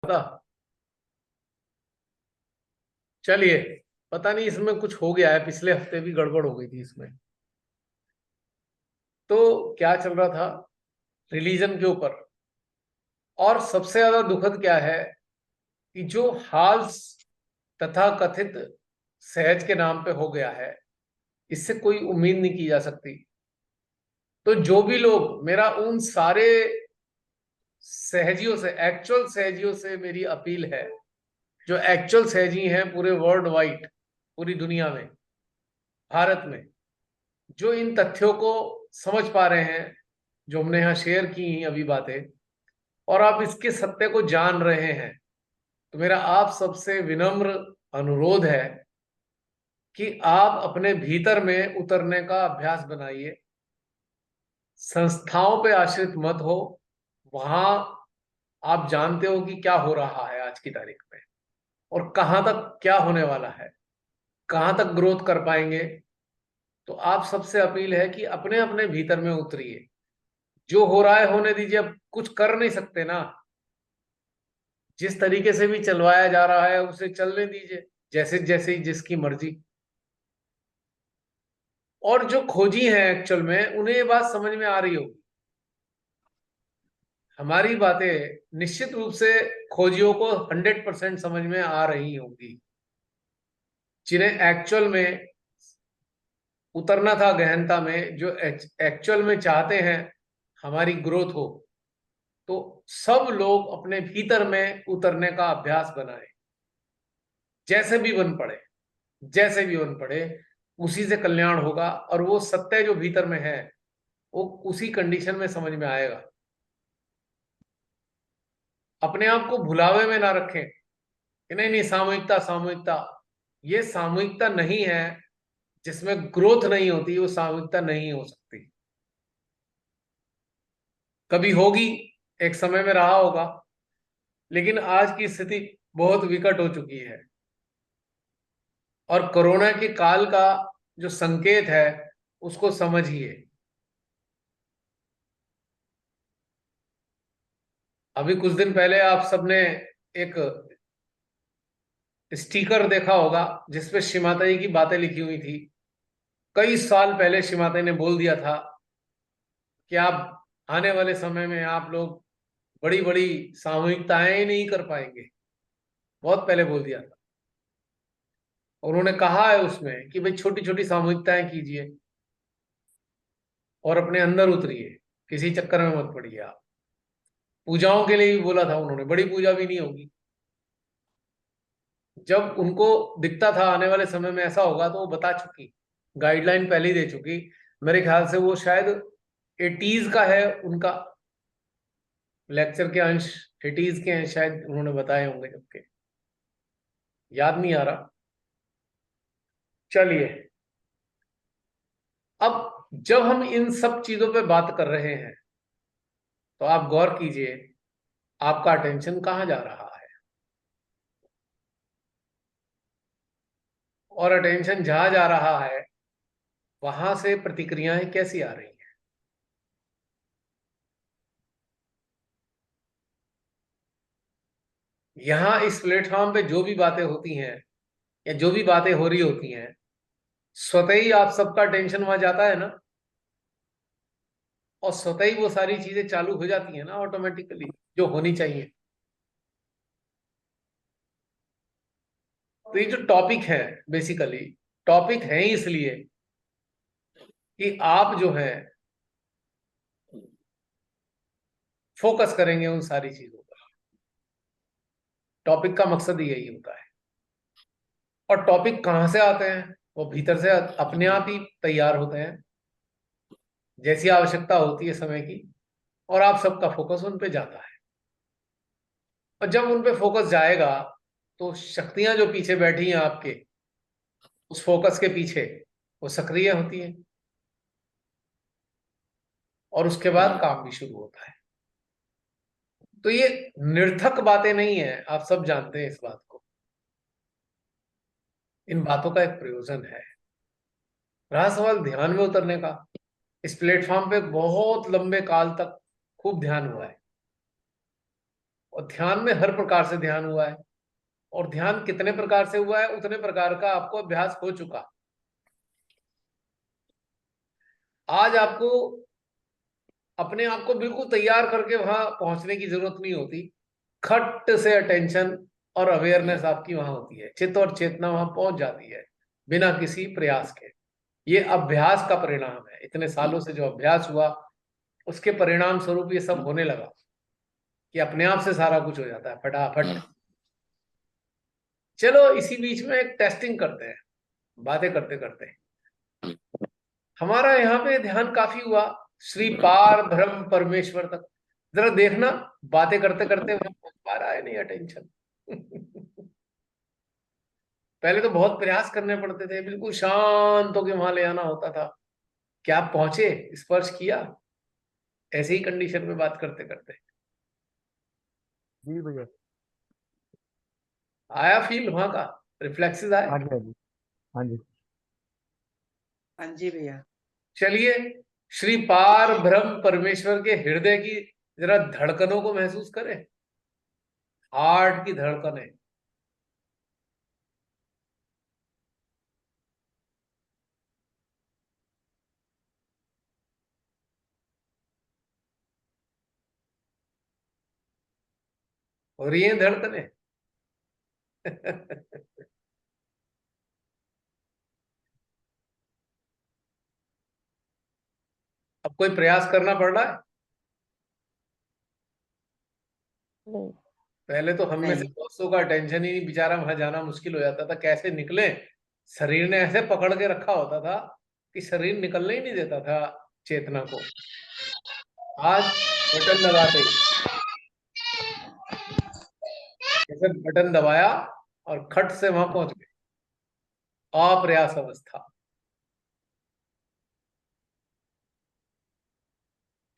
था। चलिए, पता नहीं इसमें कुछ हो गया है, पिछले हफ्ते भी गड़बड़ हो गई थी इसमें। तो क्या चल रहा था, रिलीजन के ऊपर। और सबसे ज्यादा दुखद क्या है कि जो हाल तथा कथित सहज के नाम पे हो गया है, इससे कोई उम्मीद नहीं की जा सकती। तो जो भी लोग, मेरा उन सारे सहजियों से, एक्चुअल सहजियों से मेरी अपील है, जो एक्चुअल सहजी हैं पूरे वर्ल्ड वाइड, पूरी दुनिया में, भारत में, जो इन तथ्यों को समझ पा रहे हैं, जो हमने यहाँ शेयर की हैं अभी बातें, और आप इसके सत्य को जान रहे हैं, तो मेरा आप सबसे विनम्र अनुरोध है कि आप अपने भीतर में उतरने का अभ्यास बनाइए। संस्थाओं पे आश्रित मत हो। वहां आप जानते हो कि क्या हो रहा है आज की तारीख में, और कहां तक क्या होने वाला है, कहां तक ग्रोथ कर पाएंगे। तो आप सबसे अपील है कि अपने अपने भीतर में उतरिए। जो हो रहा है होने दीजिए, अब कुछ कर नहीं सकते ना। जिस तरीके से भी चलवाया जा रहा है उसे चलने दीजिए, जैसे जैसे जिसकी मर्जी। और जो खोजी हैं एक्चुअल में, उन्हें ये बात समझ में आ रही होगी। हमारी बातें निश्चित रूप से खोजियों को 100% समझ में आ रही होंगी। जिन्हें एक्चुअल में उतरना था गहनता में, जो एक्चुअल में चाहते हैं हमारी ग्रोथ हो, तो सब लोग अपने भीतर में उतरने का अभ्यास बनाएं। जैसे भी बन पड़े, जैसे भी बन पड़े, उसी से कल्याण होगा। और वो सत्य जो भीतर में है, वो उसी कंडीशन में समझ में आएगा। अपने आप को भुलावे में ना रखें कि नहीं नहीं, सामूहिकता सामूहिकता। ये सामूहिकता नहीं है। जिसमें ग्रोथ नहीं होती, वो सामूहिकता नहीं हो सकती। कभी होगी, एक समय में रहा होगा, लेकिन आज की स्थिति बहुत विकट हो चुकी है। और कोरोना के काल का जो संकेत है, उसको समझिए। अभी कुछ दिन पहले आप सबने एक स्टिकर देखा होगा जिसपे श्रीमाता जी की बातें लिखी हुई थी। कई साल पहले श्रीमाता जी ने बोल दिया था कि आप आने वाले समय में आप लोग बड़ी बड़ी सामूहिकताएं नहीं कर पाएंगे। बहुत पहले बोल दिया था। और उन्होंने कहा है उसमें कि भाई छोटी छोटी सामूहिकताएं कीजिए और अपने अंदर उतरिए। किसी चक्कर में मत पड़िए आप। पूजाओं के लिए भी बोला था उन्होंने, बड़ी पूजा भी नहीं होगी। जब उनको दिखता था आने वाले समय में ऐसा होगा, तो वो बता चुकी, गाइडलाइन पहले ही दे चुकी। मेरे ख्याल से वो शायद 80s का है उनका लेक्चर के अंश। 80s के हैं शायद, उन्होंने बताए होंगे जबकि याद नहीं आ रहा। चलिए, अब जब हम इन सब चीजों पे बात कर रहे हैं, तो आप गौर कीजिए आपका अटेंशन कहाँ जा रहा है। और अटेंशन जहां जा रहा है, वहां से प्रतिक्रियाएं कैसी आ रही हैं। यहां इस प्लेटफॉर्म पे जो भी बातें होती हैं, या जो भी बातें हो रही होती हैं, स्वतः ही आप सबका टेंशन वहां जाता है ना। और स्वतः ही वो सारी चीजें चालू हो जाती है ना ऑटोमेटिकली, जो होनी चाहिए। तो ये जो टॉपिक है, बेसिकली टॉपिक है ही इसलिए कि आप जो है फोकस करेंगे उन सारी चीजों पर। टॉपिक का मकसद ही यही होता है। और टॉपिक कहाँ से आते हैं? वो भीतर से अपने आप ही तैयार होते हैं, जैसी आवश्यकता होती है समय की। और आप सबका फोकस उन पे जाता है। और जब उन पे फोकस जाएगा, तो शक्तियां जो पीछे बैठी हैं आपके, उस फोकस के पीछे, वो सक्रिय होती हैं। और उसके बाद काम भी शुरू होता है। तो ये निर्थक बातें नहीं है, आप सब जानते हैं इस बात को। इन बातों का एक प्रयोजन है। रहा सवाल ध्यान में उतरने का, इस प्लेटफॉर्म पे बहुत लंबे काल तक खूब ध्यान हुआ है। और ध्यान में हर प्रकार से ध्यान हुआ है, और ध्यान कितने प्रकार से हुआ है उतने प्रकार का आपको अभ्यास हो चुका। आज आपको अपने आप को बिल्कुल तैयार करके वहां पहुंचने की जरूरत नहीं होती। खट से अटेंशन और अवेयरनेस आपकी वहां होती है, चित्त और चेतना वहां पहुंच जाती है बिना किसी प्रयास के। ये अभ्यास का परिणाम है, इतने सालों से जो अभ्यास हुआ उसके परिणाम स्वरूप ये सब होने लगा कि अपने आप से सारा कुछ हो जाता है फटाफट। चलो इसी बीच में एक टेस्टिंग करते हैं, बातें करते करते। हमारा यहाँ पे ध्यान काफी हुआ श्री पार ब्रह्म परमेश्वर तक। जरा देखना, बातें करते करते वहां पहुंच पा रहा है नहीं अटेंशन? पहले तो बहुत प्रयास करने पड़ते थे, बिल्कुल शांत होके वहां ले आना होता था। क्या आप पहुंचे, स्पर्श किया ऐसे ही कंडीशन में बात करते करते? जी भैया। आया फील वहां का, रिफ्लेक्सेस आए? हाँ जी, हाँ जी, हाँ जी। हाँ जी भैया। चलिए श्री पार ब्रह्म परमेश्वर के हृदय की जरा धड़कनों को महसूस करें, हार्ट की धड़कनें। हो रही हैं धड़कनें? अब कोई प्रयास करना पड़ रहा है? नहीं। पहले तो हम में से नहीं। दोस्तों का टेंशन ही नहीं, बेचारा वहां जाना मुश्किल हो जाता था, कैसे निकले। शरीर ने ऐसे पकड़ के रखा होता था कि शरीर निकलने ही नहीं देता था चेतना को। आज बटन दबाते ही जैसे बटन दबाया और खट से वहां पहुंच गए, अप्रयास अवस्था।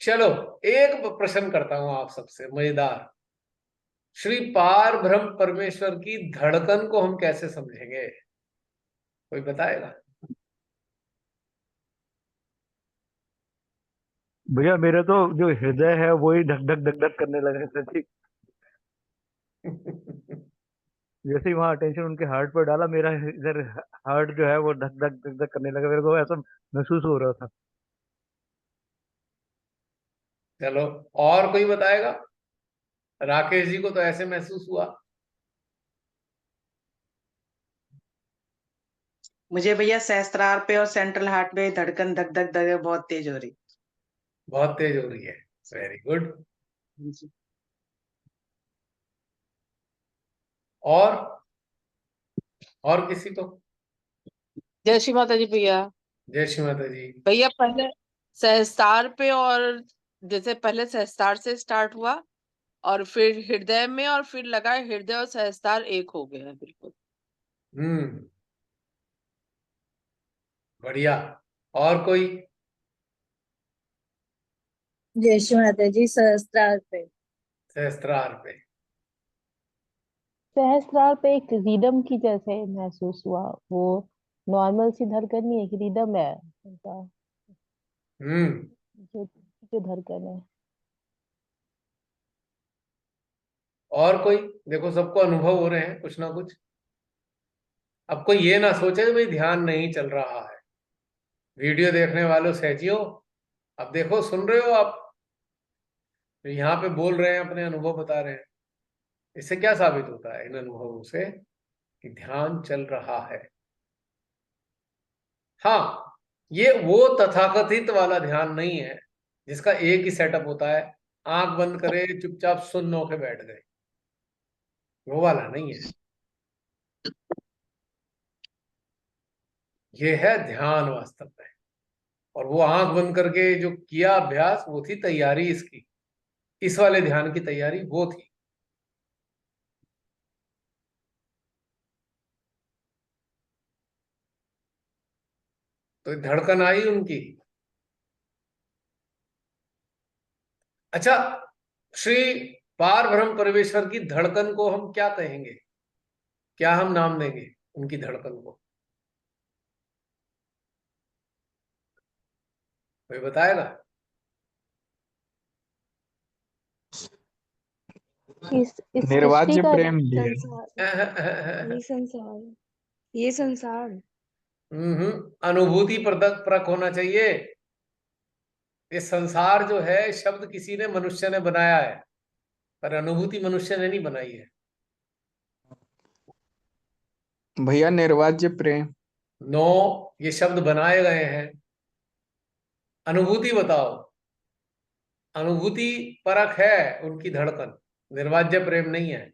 चलो एक प्रश्न करता हूं आप सबसे, मजेदार। श्री पार ब्रह्म परमेश्वर की धड़कन को हम कैसे समझेंगे, कोई बताएगा? भैया मेरा तो जो हृदय है वो ही धक धक धक धक करने लगा था ठीक। जैसे ही वहां अटेंशन उनके हार्ट पर डाला, मेरा इधर हार्ट जो है वो धक धक धक धक करने लगा, मेरे को ऐसा महसूस हो रहा था। चलो और कोई बताएगा? राकेश जी को तो ऐसे महसूस हुआ। मुझे भैया सहस्त्रार पे और सेंट्रल हार्ट में धड़कन धक धक धक बहुत तेज हो रही। बहुत तेज हो रही है, वेरी गुड। जी। और और किसी को? जय श्री माता जी भैया। जय श्री माता जी। भैया पहले सहस्त्रार पे, और जैसे पहले सहस्त्रार से स्टार्ट हुआ और फिर हृदय में, और फिर लगा हृदय और सहस्त्रार एक हो गए हैं बिल्कुल। हम्म, बढ़िया। और कोई? जय श्री माता जी। सहस्त्रार पे। सहस्त्रार पे। सहस्त्रार पे एक रिदम की जैसे महसूस हुआ। वो नॉर्मल सी धड़कन नहीं है कि रिदम है उनका, हम्म। जो जो धड़कन है। और कोई? देखो सबको अनुभव हो रहे हैं कुछ ना कुछ। अब कोई ये ना सोचे कि भाई ध्यान नहीं चल रहा है। वीडियो देखने वालों सहजियो, अब देखो सुन रहे हो आप, यहाँ पे बोल रहे हैं, अपने अनुभव बता रहे हैं। इससे क्या साबित होता है इन अनुभवों से? कि ध्यान चल रहा है। हाँ, ये वो तथाकथित वाला ध्यान नहीं है जिसका एक ही सेटअप होता है, आंख बंद करे चुपचाप सुन्न होके बैठ गए। वो वाला नहीं है। ये है ध्यान वास्तव में। और वो आंख बंद करके जो किया अभ्यास, वो थी तैयारी इसकी। इस वाले ध्यान की तैयारी वो थी। तो धड़कन आई उनकी। अच्छा, श्री पार ब्रह्म परमेश्वर की धड़कन को हम क्या कहेंगे, क्या हम नाम देंगे उनकी धड़कन को? कोई बताएगा? इस सृष्टि निर्वाज्य का प्रेम लिए संसार, ये संसार, ये संसार। अनुभूति परक होना चाहिए। ये संसार जो है शब्द किसी ने मनुष्य ने बनाया है, पर अनुभूति मनुष्य ने नहीं बनाई है। भैया निर्वाज्य प्रेम। नो, ये शब्द बनाए गए हैं। अनुभूति बताओ। अनुभूति परक है उनकी धड़कन, निर्वाज्य प्रेम नहीं है।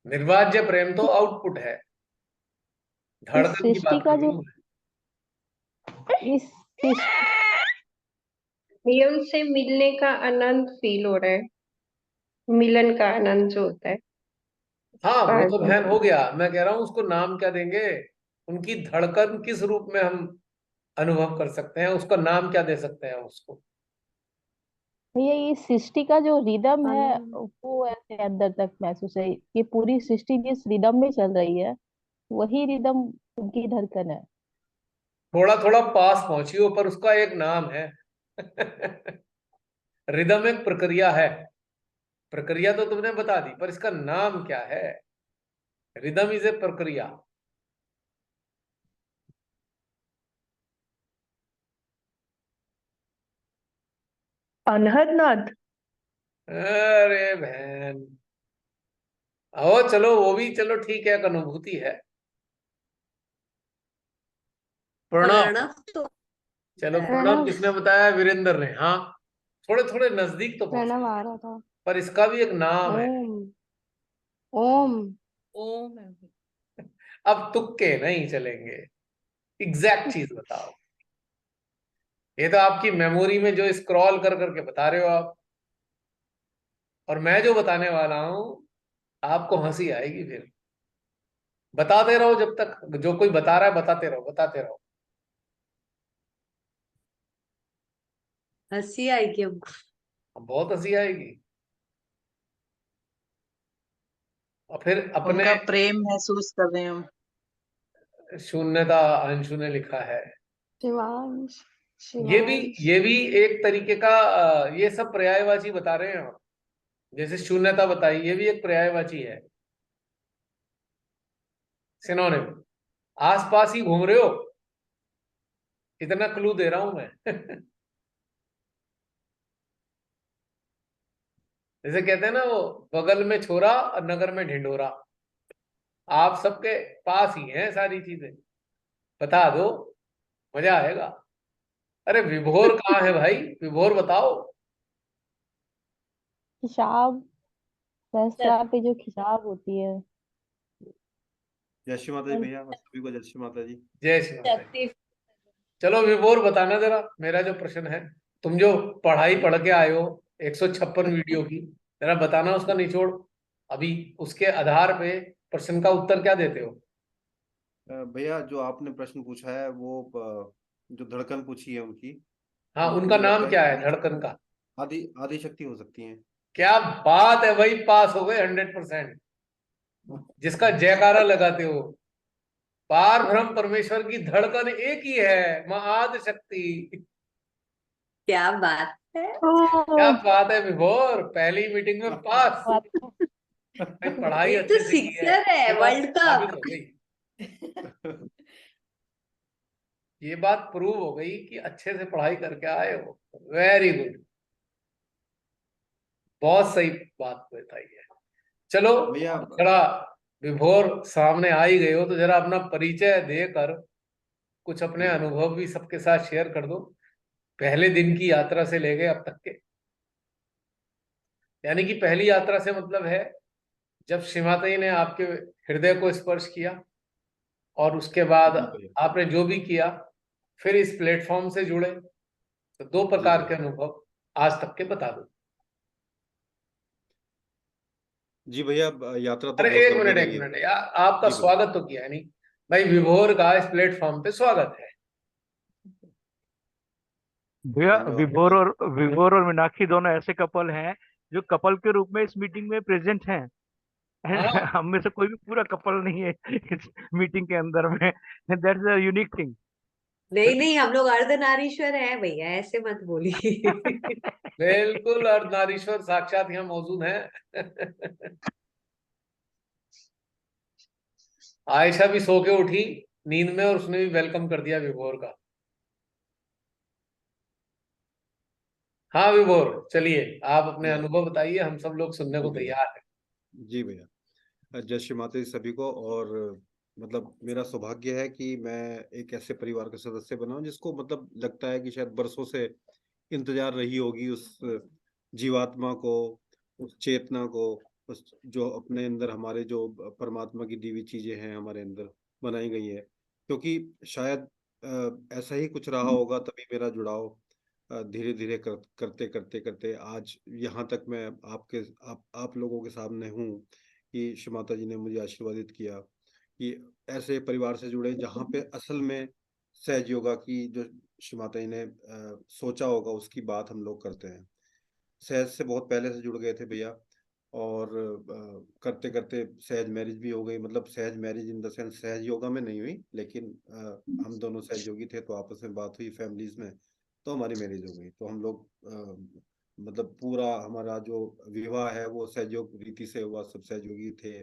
निर्वाज्य प्रेम तो आउटपुट है, इस धड़कन की सृष्टि बात का कर जो रहा हूं मैं। इस सृष्टि ये उनसे मिलने का आनंद फील हो रहा है, मिलन का आनंद जो होता है। हाँ, वो तो पार्टनर बहन हो गया। मैं कह रहा हूं उसको नाम क्या देंगे, उनकी धड़कन किस रूप में हम अनुभव कर सकते हैं, उसका नाम क्या दे सकते हैं उसको। भैया, ये सृष्टि का जो रिदम है आनंद। वो ऐसे अंदर तक महसूस है। ये पूरी सृष्टि जिस रिदम में चल रही है वही रिदम उनकी धड़कन है। थोड़ा थोड़ा पास पहुंची हो, पर उसका एक नाम है। रिदम एक प्रक्रिया है। प्रक्रिया तो तुमने बता दी, पर इसका नाम क्या है। रिदम इज ए प्रक्रिया। अनहदनाद। अरे बहन, ओ चलो वो भी चलो ठीक है, एक अनुभूति है। प्रणव। तो चलो प्रणव प्रणव। किसने बताया, वीरेंद्र ने। हाँ, थोड़े थोड़े नजदीक तो पहुंचे, प्रणव आ रहा था। पर इसका भी एक नाम है। ओम। ओम। ओम है। अब तुक्के नहीं चलेंगे, एग्जैक्ट चीज बताओ। ये तो आपकी मेमोरी में जो स्क्रॉल कर करके बता रहे हो आप, और मैं जो बताने वाला हूं आपको हंसी आएगी। फिर बताते रहो, जब तक जो कोई बता रहा है बताते रहो, बताते रहो। हंसी आएगी हमको। बहुत हंसी आएगी। और फिर अपने उनका प्रेम महसूस कर रहे हो। शून्यता अंशु ने लिखा है। शिवांश। ये भी शिवांश। ये भी एक तरीके का ये सब पर्यायवाची बता रहे हैं हम। जैसे शून्यता बताई, ये भी एक पर्यायवाची है, सिनोनिम। आसपास ही घूम रहे हो, इतना क्लू दे रहा हूं मैं। जैसे कहते हैं ना, वो बगल में छोरा और नगर में ढिंढोरा। आप सबके पास ही हैं सारी चीजें, बता दो, मजा आएगा। अरे विभोर कहाँ है भाई, विभोर बताओ। खिसाब, सहस्त्रार पे जो खिसाब होती है। जय श्री माता जी भैया, और सभी को जय श्री माता जी। जय श्री माता जी। चलो विभोर बताना जरा मेरा जो प्रश्न है। तुम जो पढ़ाई पढ़ के आए हो 156 वीडियो की, जरा बताना उसका निचोड़। अभी उसके आधार पे प्रश्न का उत्तर क्या देते हो। भैया जो आपने प्रश्न पूछा है वो जो धड़कन पूछी है उनकी, हाँ, वो उनका मुझे नाम लगता क्या है है धड़कन का। आदि आदि शक्ति हो सकती है। क्या बात है भाई, पास हो गए 100%। जिसका जयकारा लगाते हो। पार ब्रह्म परमेश्वर की धड़कन एक ही है, महाआदि शक्ति। क्या बात है। क्या बात है विभोर, पहली मीटिंग में पास। भाई पढ़ाई ये तो अच्छे से की है, सिक्सर है, ये बात वर्ल्ड साबित कप। हो गई। ये बात प्रूव हो गई कि अच्छे से पढ़ाई करके आए हो। वेरी गुड, बहुत सही बात बताई है। चलो भैया जरा विभोर सामने आ ही गए हो तो जरा अपना परिचय देकर कुछ अपने अनुभव भी सबके साथ शेयर कर दो, पहले दिन की यात्रा से ले गए अब तक के। यानी कि पहली यात्रा से मतलब है जब श्रीमाता जी ने आपके हृदय को स्पर्श किया, और उसके बाद जी भैया, आपने जो भी किया, फिर इस प्लेटफॉर्म से जुड़े, तो दो जी प्रकार के भैया, अनुभव आज तक के बता दो। जी भैया, यात्रा तो अरे बहुत एक लंबी मिनट एक रही है। मिनट यार, आपका जी भैया, स्वागत तो किया है नहीं भाई। विभोर का इस प्लेटफॉर्म पे स्वागत है। भैया, धन्यवाद भैया। विभोर और मीनाक्षी दोनों ऐसे कपल हैं जो कपल के रूप में इस मीटिंग में प्रेजेंट हैं। हाँ, हम में से कोई भी पूरा कपल नहीं है इस मीटिंग के अंदर में। That's a unique thing. नहीं नहीं, हम लोग अर्धनारीश्वर है भैया, ऐसे मत बोलिए। बिल्कुल, अर्धनारीश्वर साक्षात यहाँ मौजूद हैं। आयशा भी सो के उठी नींद में और उसने भी वेलकम कर दिया विभोर का। हाँ विभोर, चलिए आप अपने अनुभव बताइए, हम सब लोग सुनने को तैयार हैं। जी भैया, जय श्री माता जी सभी को। और मतलब मेरा सौभाग्य है कि मैं एक ऐसे परिवार का सदस्य बना हूं जिसको मतलब लगता है कि शायद बरसों से इंतजार रही होगी उस जीवात्मा को, उस चेतना को, उस जो अपने अंदर हमारे जो परमात्मा की दी हुई चीजें हैं हमारे अंदर बनाई गई है। क्योंकि शायद ऐसा ही कुछ रहा होगा, तभी मेरा जुड़ाव धीरे धीरे करते करते करते आज यहाँ तक मैं आप लोगों के सामने हूँ कि श्री माता जी ने मुझे आशीर्वादित किया कि ऐसे परिवार से जुड़े जहाँ पे असल में सहज योगा की जो श्री माता जी ने सोचा होगा उसकी बात हम लोग करते हैं। सहज से बहुत पहले से जुड़ गए थे भैया। और करते करते सहज मैरिज भी हो गई। मतलब सहज मैरिज इन द सेंस सहज योगा में नहीं हुई, लेकिन हम दोनों सहज योगी थे तो आपस में बात हुई फैमिलीज में, तो हमारी मैरिज हो गई। तो हम लोग मतलब पूरा हमारा जो विवाह है वो सहयोग रीति से हुआ, सब सहयोगी थे।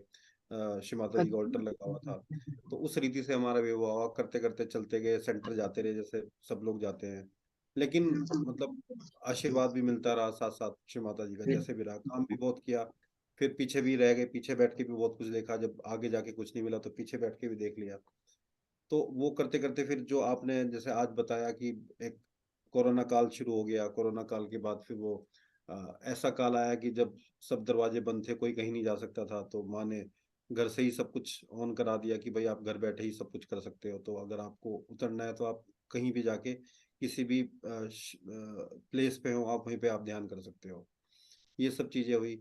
श्री माता जी का ऑल्टर लगा हुआ था, तो उस रीति से हमारा विवाह हुआ। करते करते चलते गए, सेंटर जाते रहे जैसे सब लोग जाते हैं। लेकिन मतलब आशीर्वाद भी मिलता रहा साथ साथ श्री माता जी का, जैसे भी रहा। काम भी बहुत किया, फिर पीछे भी रह गए, पीछे बैठ के भी बहुत कुछ देखा। जब आगे जाके कुछ नहीं मिला तो पीछे बैठ के भी देख लिया। तो वो करते करते फिर जो आपने जैसे आज बताया कि एक कोरोना काल शुरू हो गया। कोरोना काल के बाद फिर वो ऐसा काल आया कि जब सब दरवाजे बंद थे, कोई कहीं नहीं जा सकता था, तो माँ ने घर से ही सब कुछ ऑन करा दिया कि भाई आप घर बैठे ही सब कुछ कर सकते हो। तो अगर आपको उतरना है तो आप कहीं भी जाके किसी भी प्लेस पे हो, आप वहीं पे आप ध्यान कर सकते हो। ये सब चीजें हुई।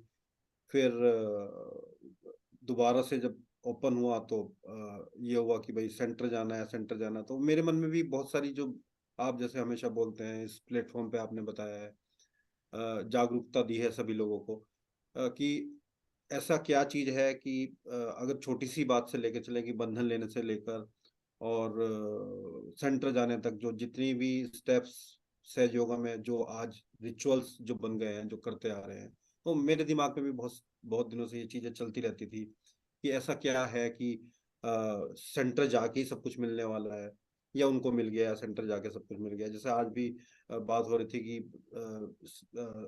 फिर दोबारा से जब ओपन हुआ तो ये हुआ कि भाई सेंटर जाना है, सेंटर जाना है। तो मेरे मन में भी बहुत सारी, जो आप जैसे हमेशा बोलते हैं इस प्लेटफॉर्म पे आपने बताया है, जागरूकता दी है सभी लोगों को कि ऐसा क्या चीज है कि अगर छोटी सी बात से लेकर चले कि बंधन लेने से लेकर और सेंटर जाने तक जो जितनी भी स्टेप्स सहज योगा में जो आज रिचुअल्स जो बन गए हैं, जो करते आ रहे हैं, तो मेरे दिमाग में भी बहुत बहुत दिनों से ये चीजें चलती रहती थी कि ऐसा क्या है कि सेंटर जाके ही सब कुछ मिलने वाला है, या उनको मिल गया, सेंटर जाके सब कुछ मिल गया। जैसे आज भी बात हो रही थी कि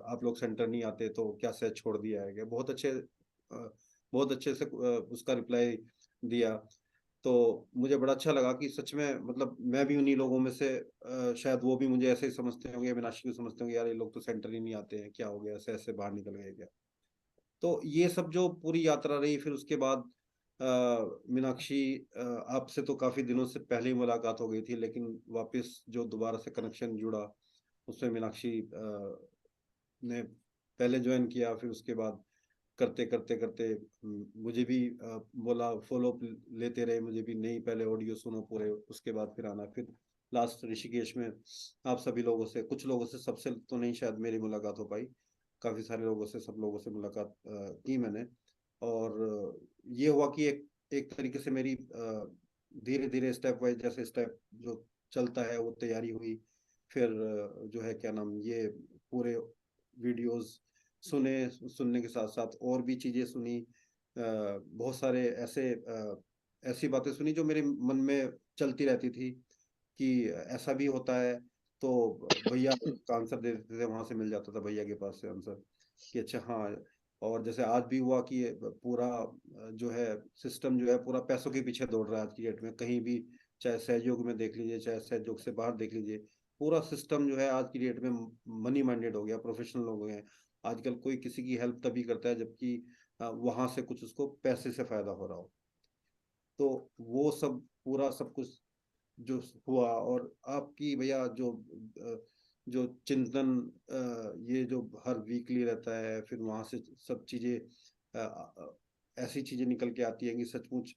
आप लोग सेंटर नहीं आते तो क्या सहज छोड़ दिया है क्या। बहुत अच्छे से उसका रिप्लाई दिया। तो मुझे बड़ा अच्छा लगा कि सच में मतलब मैं भी उन्हीं लोगों में से शायद वो भी मुझे ऐसे ही समझते होंगे, मीनाक्षी भी समझते होंगे, यार ये लोग तो सेंटर ही नहीं आते हैं, क्या हो गया, ऐसे ऐसे बाहर निकल गए क्या। तो ये सब जो पूरी यात्रा रही, फिर उसके बाद मीनाक्षी आपसे तो काफी दिनों से पहले ही मुलाकात हो गई थी, लेकिन वापस जो दोबारा से कनेक्शन जुड़ा उसमें मीनाक्षी ने पहले ज्वाइन किया। फिर उसके बाद करते करते करते मुझे भी बोला फॉलो अप लेते रहे, मुझे भी नहीं, पहले ऑडियो सुनो पूरे, उसके बाद फिर आना। फिर लास्ट ऋषिकेश में आप सभी लोगों से, कुछ लोगों से, सबसे तो नहीं शायद मेरी मुलाकात हो पाई, काफी सारे लोगों से, सब लोगों से मुलाकात की मैंने। और ये हुआ कि एक एक तरीके से मेरी धीरे धीरे स्टेप वाइज जैसे स्टेप जो चलता है वो तैयारी हुई। फिर जो है क्या नाम, ये पूरे वीडियोस सुनने के साथ साथ और भी चीजें सुनी। बहुत सारे ऐसी बातें सुनी जो मेरे मन में चलती रहती थी कि ऐसा भी होता है। तो भैया का आंसर दे देते थे, वहां से मिल जाता था भैया के पास से आंसर कि अच्छा हाँ। और जैसे आज भी हुआ कि पूरा जो है सिस्टम जो है पूरा पैसों के पीछे दौड़ रहा है आज की डेट में, कहीं भी, चाहे सहयोग में देख लीजिए, चाहे सहयोग से बाहर देख लीजिए, पूरा सिस्टम जो है आज की डेट में मनी माइंडेड हो गया, प्रोफेशनल हो गए हैं। आजकल कोई किसी की हेल्प तभी करता है जबकि वहां से कुछ उसको पैसे से फायदा हो रहा हो। तो वो सब पूरा सब कुछ जो हुआ, और आपकी भैया जो चिंतन ये जो हर वीकली रहता है, फिर वहां से सब चीजें ऐसी चीजें निकल के आती हैं कि सचमुच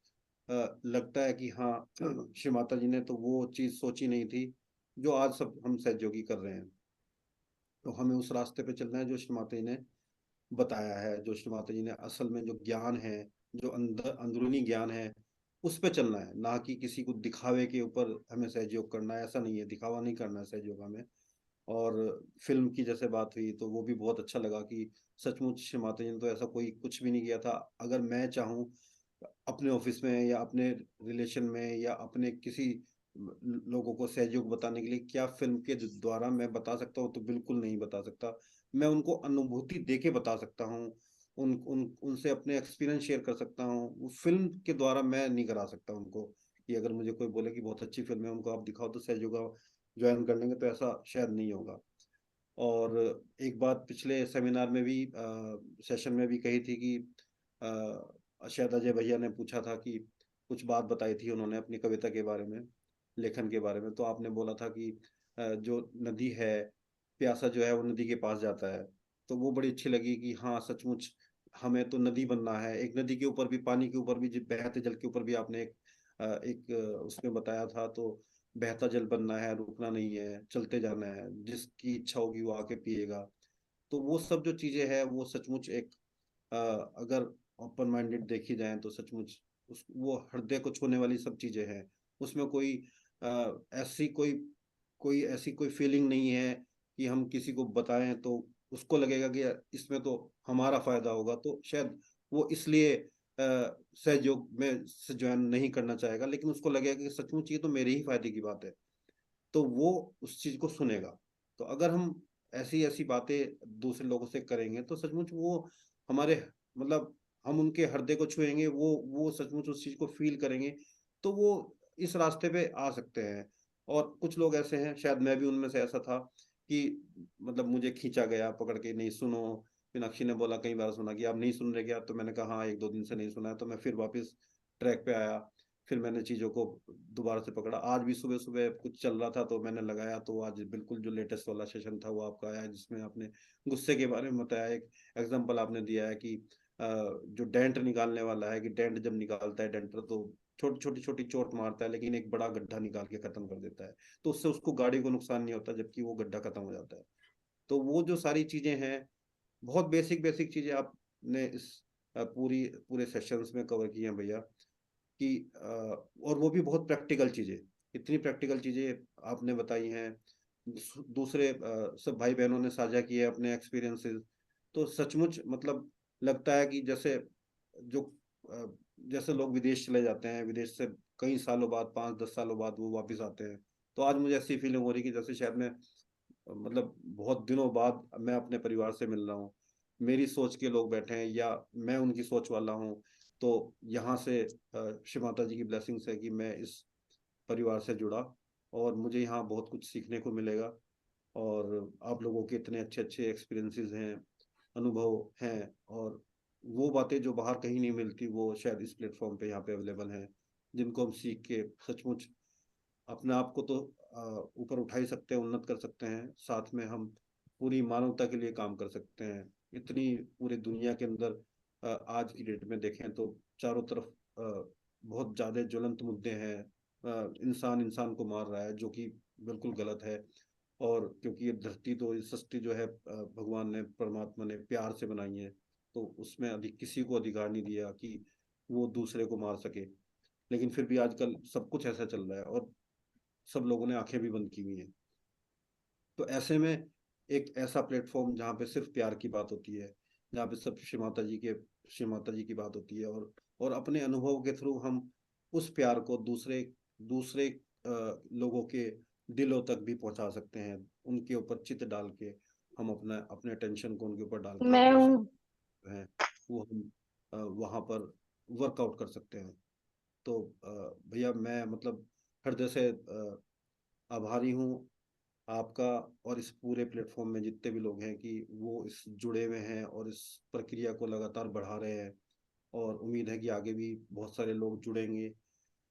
लगता है कि हाँ श्री माता जी ने तो वो चीज सोची नहीं थी जो आज सब हम सहयोगी कर रहे हैं। तो हमें उस रास्ते पे चलना है जो श्री माता जी ने बताया है, जो श्री माता जी ने असल में जो ज्ञान है, जो अंदर अंदरूनी ज्ञान है, उस पे चलना है, ना कि किसी को दिखावे के ऊपर हमें सहयोग करना है। ऐसा नहीं है, दिखावा नहीं करना है सहयोग हमें। और फिल्म की जैसे बात हुई तो वो भी बहुत अच्छा लगा कि सचमुच श्री माता जी ने तो ऐसा कोई कुछ भी नहीं किया था। अगर मैं चाहूँ अपने ऑफिस में या अपने रिलेशन में या अपने किसी लोगों को सहयोग बताने के लिए, क्या फिल्म के द्वारा मैं बता सकता हूँ? तो बिल्कुल नहीं बता सकता। मैं उनको अनुभूति दे के बता सकता हूँ, उनसे अपने एक्सपीरियंस शेयर कर सकता हूँ। वो फिल्म के द्वारा मैं नहीं करा सकता उनको कि अगर मुझे कोई बोले कि बहुत अच्छी फिल्म है, उनको आप दिखाओ तो सहयोग ज्वाइन कर लेंगे, तो ऐसा शायद नहीं होगा। और एक बात पिछले सेमिनार में भी सेशन में भी कही थी कि शायद अजय भैया ने पूछा था कि कुछ बात बताई थी उन्होंने अपनी कविता के बारे में, लेखन के बारे में। तो आपने बोला था कि जो नदी है, प्यासा जो है वो नदी के पास जाता है। तो वो बड़ी अच्छी लगी कि हाँ सचमुच हमें तो नदी बनना है। एक नदी के ऊपर भी, पानी के ऊपर भी, बहते जल के ऊपर भी आपने एक उसमें बताया था। तो बहता जल बनना है, रुकना नहीं है, चलते जाना है, जिसकी इच्छा होगी वो आके पिएगा। तो वो सब जो चीजें हैं वो सचमुच एक अगर ओपन माइंडेड देखी जाए तो सचमुच उस वो हृदय को छूने वाली सब चीजें हैं। उसमें कोई ऐसी कोई ऐसी कोई फीलिंग नहीं है कि हम किसी को बताएं तो उसको लगेगा कि यार इसमें तो हमारा फायदा होगा, तो शायद वो इसलिए सहयोग में से ज्वाइन नहीं करना चाहेगा। लेकिन उसको लगेगा कि सचमुच ये तो मेरे ही फायदे की बात है, तो वो उस चीज को सुनेगा। तो अगर हम ऐसी ऐसी बातें दूसरे लोगों से करेंगे तो सचमुच वो हमारे मतलब हम उनके हृदय को छुएंगे, वो सचमुच उस चीज को फील करेंगे। तो वो इस रास्ते पे आ सकते हैं। और कुछ लोग ऐसे हैं, शायद मैं भी उनमें से ऐसा था कि मतलब मुझे खींचा गया पकड़ के, नहीं सुनो। मीनाक्षी ने बोला कई बार सुना कि आप नहीं सुन रहे क्या? तो मैंने कहा हाँ, एक दो दिन से नहीं सुना है। तो मैं फिर वापस ट्रैक पे आया, फिर मैंने चीजों को दोबारा से पकड़ा। आज भी सुबह सुबह कुछ चल रहा था तो मैंने लगाया, तो आज बिल्कुल जो लेटेस्ट वाला सेशन था वो आपका आया, जिसमें आपने गुस्से के बारे में बताया। एक एग्जांपल आपने दिया है कि जो डेंट निकालने वाला है, कि डेंट जब निकालता है डेंटर तो छोटी छोटी चोट मारता है, लेकिन एक बड़ा गड्ढा निकाल के खत्म कर देता है। तो उससे उसको गाड़ी को नुकसान नहीं होता, जबकि वो गड्ढा खत्म हो जाता है। तो वो जो सारी चीजें हैं, बहुत बेसिक बेसिक चीजें आपने इस पूरे सेशंस में कवर की हैं भैया। कि और वो भी बहुत प्रैक्टिकल चीजें, इतनी प्रैक्टिकल चीजें आपने बताई हैं। दूसरे सब भाई बहनों ने साझा किए अपने एक्सपीरियंसेस। तो सचमुच मतलब लगता है कि जैसे जो अ, जैसे लोग विदेश चले जाते हैं, विदेश से कई सालों बाद, 5-10 सालों बाद वो वापस आते हैं। तो आज मुझे ऐसी फीलिंग हो रही कि जैसे शायद मैं मतलब बहुत दिनों बाद मैं अपने परिवार से मिल रहा हूँ। मेरी सोच के लोग बैठे हैं या मैं उनकी सोच वाला हूँ। तो यहाँ से श्री माता जी की ब्लेसिंग्स है कि मैं इस परिवार से जुड़ा, और मुझे यहाँ बहुत कुछ सीखने को मिलेगा। और आप लोगों के इतने अच्छे अच्छे एक्सपीरियंसेस हैं, अनुभव हैं, और वो बातें जो बाहर कहीं नहीं मिलती वो शायद इस प्लेटफॉर्म पे यहाँ पे अवेलेबल हैं, जिनको हम सीख के सचमुच अपने आप को तो ऊपर उठा ही सकते हैं, उन्नत कर सकते हैं। साथ में हम पूरी मानवता के लिए काम कर सकते हैं। इतनी पूरी दुनिया के अंदर आज की डेट में देखें तो चारों तरफ बहुत ज्यादा ज्वलंत मुद्दे हैं। इंसान इंसान को मार रहा है, जो कि बिल्कुल गलत है। और क्योंकि ये धरती तो, ये सृष्टि जो है भगवान ने, परमात्मा ने प्यार से बनाई है, तो उसमें अधिक किसी को अधिकार नहीं दिया कि वो दूसरे को मार सके। लेकिन फिर भी आजकल सब कुछ ऐसा चल रहा है, और सब लोगों ने आंखें भी बंद की हुई हैं। तो ऐसे में एक ऐसा प्लेटफॉर्म जहाँ पे सिर्फ प्यार की बात होती है, जहाँ पे सब श्री माता जी की बात होती है, और अपने अनुभव के थ्रू हम उस प्यार को दूसरे दूसरे लोगों के दिलों तक भी पहुंचा सकते हैं। उनके ऊपर चित डाल के हम अपना अपने टेंशन को उनके ऊपर डाल के मैं जो हूँ। है वो हम वहाँ पर वर्कआउट कर सकते हैं। तो भैया मैं मतलब हृदय से आभारी हूँ आपका, और इस पूरे प्लेटफॉर्म में जितने भी लोग हैं कि वो इस जुड़े हुए हैं और इस प्रक्रिया को लगातार बढ़ा रहे हैं। और उम्मीद है कि आगे भी बहुत सारे लोग जुड़ेंगे।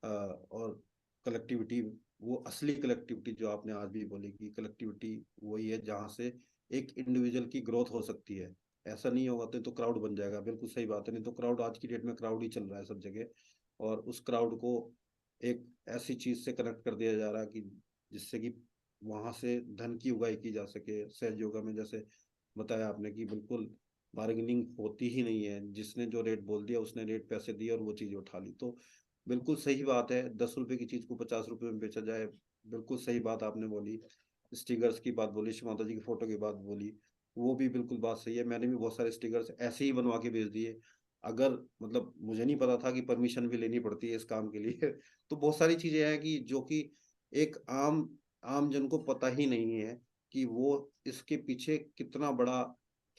और कलेक्टिविटी, वो असली कलेक्टिविटी जो आपने आज भी बोली कि कलेक्टिविटी वही है जहाँ से एक इंडिविजुअल की ग्रोथ हो सकती है। ऐसा नहीं होगा तो क्राउड बन जाएगा, बिल्कुल सही बात है। नहीं तो क्राउड, आज की डेट में क्राउड ही चल रहा है सब जगह, और उस क्राउड को एक ऐसी चीज से कनेक्ट कर दिया जा रहा है कि जिससे कि वहां से धन की उगाई की जा सके। सहज योगा में जैसे बताया आपने कि बिल्कुल बार्गेनिंग होती ही नहीं है, जिसने जो रेट बोल दिया उसने रेट पैसे दिए और वो चीज उठा ली। तो बिल्कुल सही बात है, 10 रुपए की चीज को 50 रुपए में बेचा जाए, बिल्कुल सही बात आपने बोली। स्टिकर्स की बात बोली, श्री माता जी की फोटो की बात बोली, वो भी बिल्कुल बात सही है। मैंने भी बहुत सारे स्टिकर्स ऐसे ही बनवा के भेज दिए। अगर मतलब मुझे नहीं पता था कि परमिशन भी लेनी पड़ती है इस काम के लिए तो बहुत सारी चीजें हैं कि जो कि एक आम जन को पता ही नहीं है कि वो इसके पीछे कितना बड़ा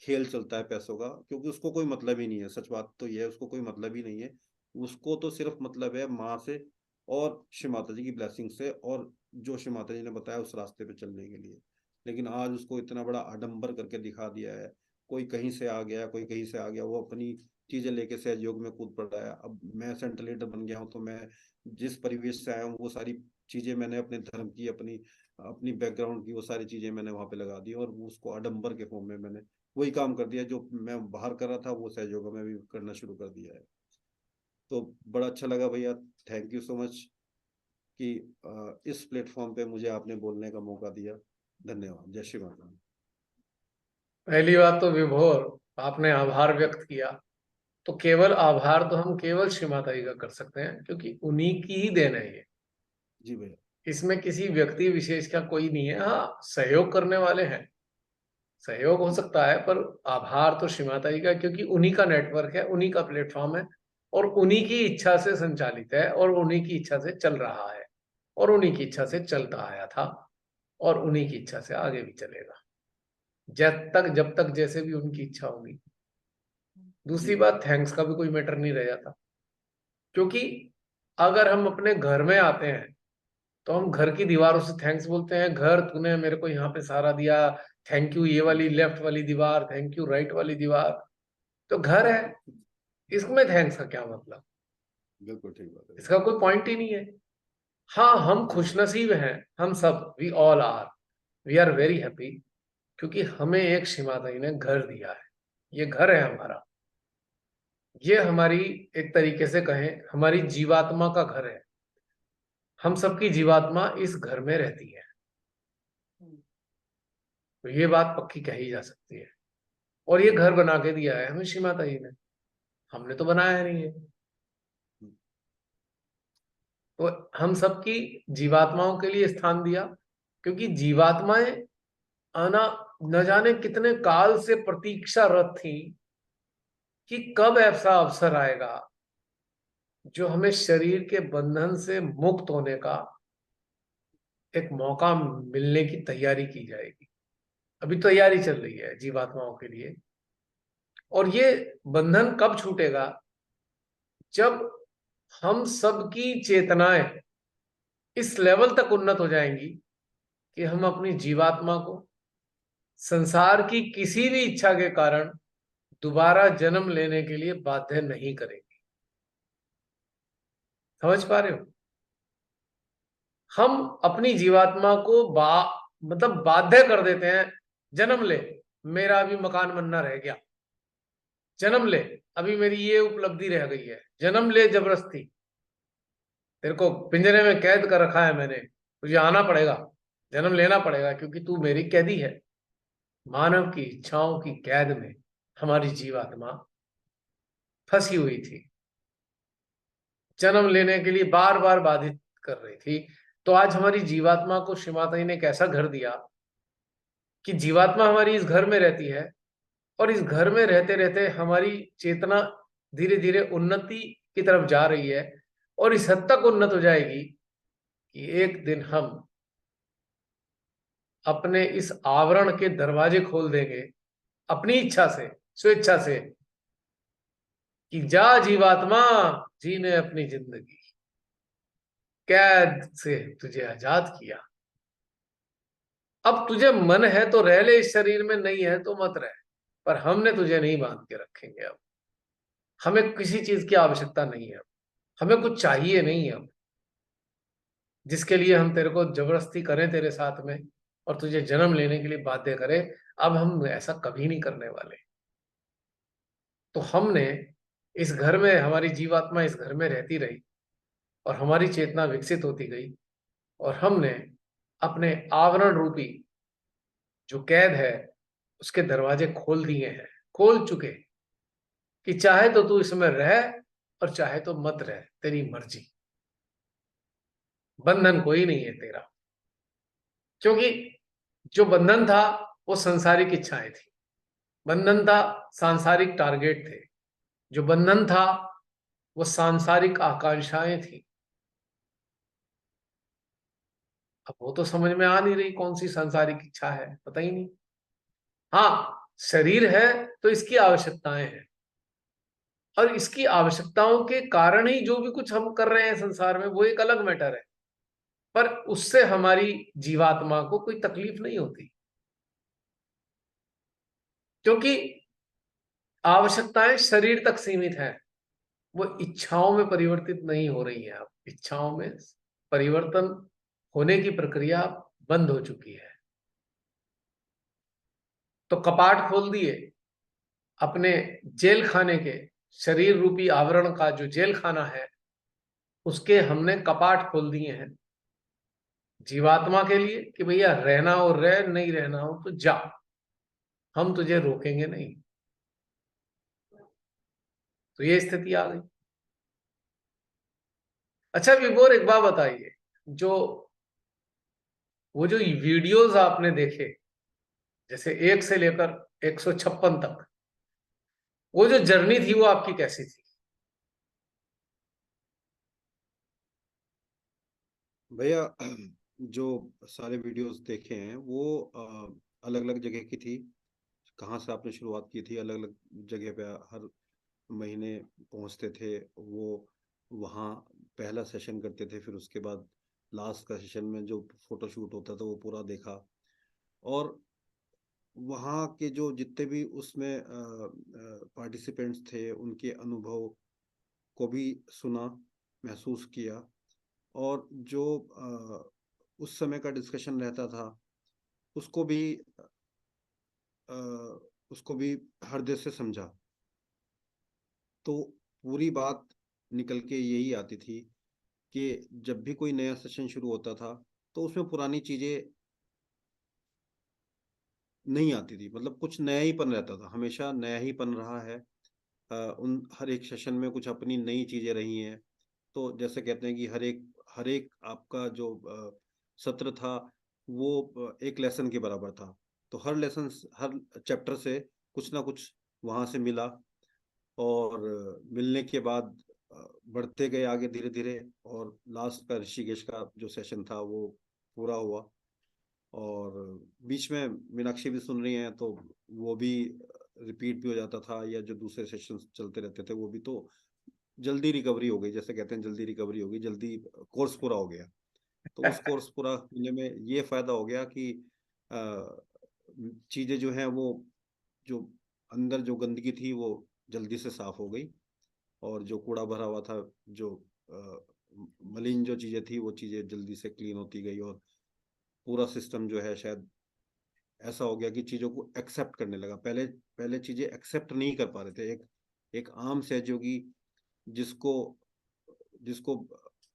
खेल चलता है पैसों का, क्योंकि उसको कोई मतलब ही नहीं है। सच बात तो ये है, उसको कोई मतलब ही नहीं है। उसको तो सिर्फ मतलब है माँ से और श्री माता जी की ब्लेसिंग से, और जो श्री माता जी ने बताया उस रास्ते पे चलने के लिए। लेकिन आज उसको इतना बड़ा आडंबर करके दिखा दिया है। कोई कहीं से आ गया, कोई कहीं से आ गया, वो अपनी चीजें लेके सहयोग में कूद पड़ा है। अब मैं सेंट्रल लीडर बन गया हूँ, तो मैं जिस परिवेश से आया हूँ वो सारी चीजें मैंने अपने धर्म की, अपनी अपनी बैकग्राउंड की, वो सारी चीजें मैंने वहां पे लगा दी, और वो उसको आडंबर के फॉर्म में मैंने वही काम कर दिया जो मैं बाहर कर रहा था, वो सहयोग में भी करना शुरू कर दिया है। तो बड़ा अच्छा लगा भैया, थैंक यू सो मच कि इस प्लेटफॉर्म पे मुझे आपने बोलने का मौका दिया। धन्यवाद। जय श्री माता। पहली बात तो विभोर, आपने आभार व्यक्त किया, तो केवल आभार तो हम केवल श्री माता जी का कर सकते हैं, क्योंकि उन्हीं की ही देन है ये। जी भैया। इसमें किसी व्यक्ति विशेष का कोई नहीं है। हाँ, सहयोग करने वाले हैं, सहयोग हो सकता है, पर आभार तो श्री माता जी का, क्योंकि उन्हीं का नेटवर्क है, उन्हीं का प्लेटफॉर्म है, और उन्हीं की इच्छा से संचालित है, और उन्हीं की इच्छा से चल रहा है, और उन्हीं की इच्छा से चलता आया था, और उन्हीं की इच्छा से आगे भी चलेगा, जब तक जैसे भी उनकी इच्छा होगी। दूसरी बात, थैंक्स का भी कोई मैटर नहीं रह जाता, क्योंकि अगर हम अपने घर में आते हैं तो हम घर की दीवारों से थैंक्स बोलते हैं। घर, तूने मेरे को यहाँ पे सहारा दिया, थैंक यू। ये वाली लेफ्ट वाली दीवार, थैंक यू। राइट वाली दीवार, तो घर है, इसमें थैंक्स का क्या मतलब? बिल्कुल ठीक बात है। इसका कोई पॉइंट ही नहीं है। हाँ, हम खुशनसीब हैं, हम सब, we all are, we are very happy, क्योंकि हमें एक श्री माता जी ने घर दिया है। ये घर है हमारा, ये हमारी, एक तरीके से कहें, हमारी जीवात्मा का घर है। हम सबकी जीवात्मा इस घर में रहती है, तो ये बात पक्की कही जा सकती है। और ये घर बना के दिया है हमें श्री माता जी ने, हमने तो बनाया नहीं है। तो हम सबकी जीवात्माओं के लिए स्थान दिया, क्योंकि जीवात्माएं आना न जाने कितने काल से प्रतीक्षारत थी कि कब ऐसा अवसर आएगा जो हमें शरीर के बंधन से मुक्त होने का एक मौका मिलने की तैयारी की जाएगी। अभी तैयारी चल रही है जीवात्माओं के लिए, और ये बंधन कब छूटेगा? जब हम सबकी चेतनाएं इस लेवल तक उन्नत हो जाएंगी कि हम अपनी जीवात्मा को संसार की किसी भी इच्छा के कारण दोबारा जन्म लेने के लिए बाध्य नहीं करेंगे। समझ पा रहे हो? हम अपनी जीवात्मा को मतलब बाध्य कर देते हैं, जन्म ले, मेरा अभी मकान बनना रह गया, जन्म ले, अभी मेरी ये उपलब्धि रह गई है, जन्म ले जबरदस्ती, तेरे को पिंजरे में कैद कर रखा है मैंने, तुझे आना पड़ेगा, जन्म लेना पड़ेगा, क्योंकि तू मेरी कैदी है। मानव की इच्छाओं की कैद में हमारी जीवात्मा फंसी हुई थी, जन्म लेने के लिए बार बार बाधित कर रही थी। तो आज हमारी जीवात्मा को श्री माता जी ने एक ऐसा घर दिया कि जीवात्मा हमारी इस घर में रहती है, और इस घर में रहते रहते हमारी चेतना धीरे धीरे उन्नति की तरफ जा रही है, और इस हद तक उन्नत हो जाएगी कि एक दिन हम अपने इस आवरण के दरवाजे खोल देंगे अपनी इच्छा से, स्वेच्छा से, कि जा जीवात्मा, जीने अपनी जिंदगी, कैद से तुझे आजाद किया, अब तुझे मन है तो रह ले इस शरीर में, नहीं है तो मत रह, पर हमने तुझे नहीं बांध के रखेंगे। अब हमें किसी चीज की आवश्यकता नहीं है, हमें कुछ चाहिए नहीं है अब, जिसके लिए हम तेरे को जबरदस्ती करें तेरे साथ में और तुझे जन्म लेने के लिए बाध्य करें। अब हम ऐसा कभी नहीं करने वाले। तो हमने इस घर में, हमारी जीवात्मा इस घर में रहती रही, और हमारी चेतना विकसित होती गई, और हमने अपने आवरण रूपी जो कैद है उसके दरवाजे खोल दिए हैं, खोल चुके, कि चाहे तो तू इसमें रह और चाहे तो मत रह, तेरी मर्जी। बंधन कोई नहीं है तेरा, क्योंकि जो बंधन था वो सांसारिक इच्छाएं थी, बंधन था सांसारिक टारगेट थे, जो बंधन था वो सांसारिक आकांक्षाएं थी। अब वो तो समझ में आ नहीं रही कौन सी सांसारिक इच्छा है, पता ही नहीं। हाँ, शरीर है तो इसकी आवश्यकताएं हैं, और इसकी आवश्यकताओं के कारण ही जो भी कुछ हम कर रहे हैं संसार में वो एक अलग मैटर है, पर उससे हमारी जीवात्मा को कोई तकलीफ नहीं होती, क्योंकि आवश्यकताएं शरीर तक सीमित हैं, वो इच्छाओं में परिवर्तित नहीं हो रही है। अब इच्छाओं में परिवर्तन होने की प्रक्रिया बंद हो चुकी है। तो कपाट खोल दिए अपने जेल खाने के, शरीर रूपी आवरण का जो जेल खाना है उसके हमने कपाट खोल दिए हैं जीवात्मा के लिए कि भैया रहना हो रह, नहीं रहना हो तो जा, हम तुझे रोकेंगे नहीं। तो ये स्थिति आ गई। अच्छा विभोर, एक बात बताइए, वो जो वीडियोस आपने देखे, जैसे 1 से लेकर 156 तक, वो जो जर्नी थी वो आपकी कैसी थी? भैया जो सारे वीडियोस देखे हैं वो अलग अलग जगह की थी। कहाँ से आपने शुरुआत की थी, अलग अलग जगह पे हर महीने पहुंचते थे वो, वहाँ पहला सेशन करते थे, फिर उसके बाद लास्ट का सेशन में जो फोटोशूट होता था वो पूरा देखा, और वहाँ के जो जितने भी उसमें पार्टिसिपेंट्स थे उनके अनुभव को भी सुना, महसूस किया, और जो उस समय का डिस्कशन रहता था उसको भी अ, उसको भी हृदय से समझा। तो पूरी बात निकल के यही आती थी कि जब भी कोई नया सेशन शुरू होता था तो उसमें पुरानी चीजें नहीं आती थी, मतलब कुछ नया ही पन रहता था, हमेशा नया ही पन रहा है। उन हर एक सेशन में कुछ अपनी नई चीजें रही हैं। तो जैसे कहते हैं कि हर एक आपका जो सत्र था वो एक लेसन के बराबर था। तो हर लेसन, हर चैप्टर से कुछ ना कुछ वहां से मिला, और मिलने के बाद बढ़ते गए आगे धीरे धीरे, और लास्ट का ऋषिकेश का जो सेशन था वो पूरा हुआ। और बीच में मीनाक्षी भी सुन रही हैं तो वो भी रिपीट भी हो जाता था, या जो दूसरे सेशन चलते रहते थे वो भी। तो जल्दी रिकवरी हो गई, जैसे कहते हैं जल्दी रिकवरी हो गई, जल्दी कोर्स पूरा हो गया। तो उस कोर्स पूरा होने में ये फायदा हो गया कि चीजें जो हैं वो, जो अंदर जो गंदगी थी वो जल्दी से साफ हो गई, और जो कूड़ा भरा हुआ था, जो मलिन जो चीजें थी वो चीजें जल्दी से क्लीन होती गई, और पूरा सिस्टम जो है शायद ऐसा हो गया कि चीजों को एक्सेप्ट करने लगा। पहले पहले चीजें एक्सेप्ट नहीं कर पा रहे थे। एक आम सहयोगी जिसको जिसको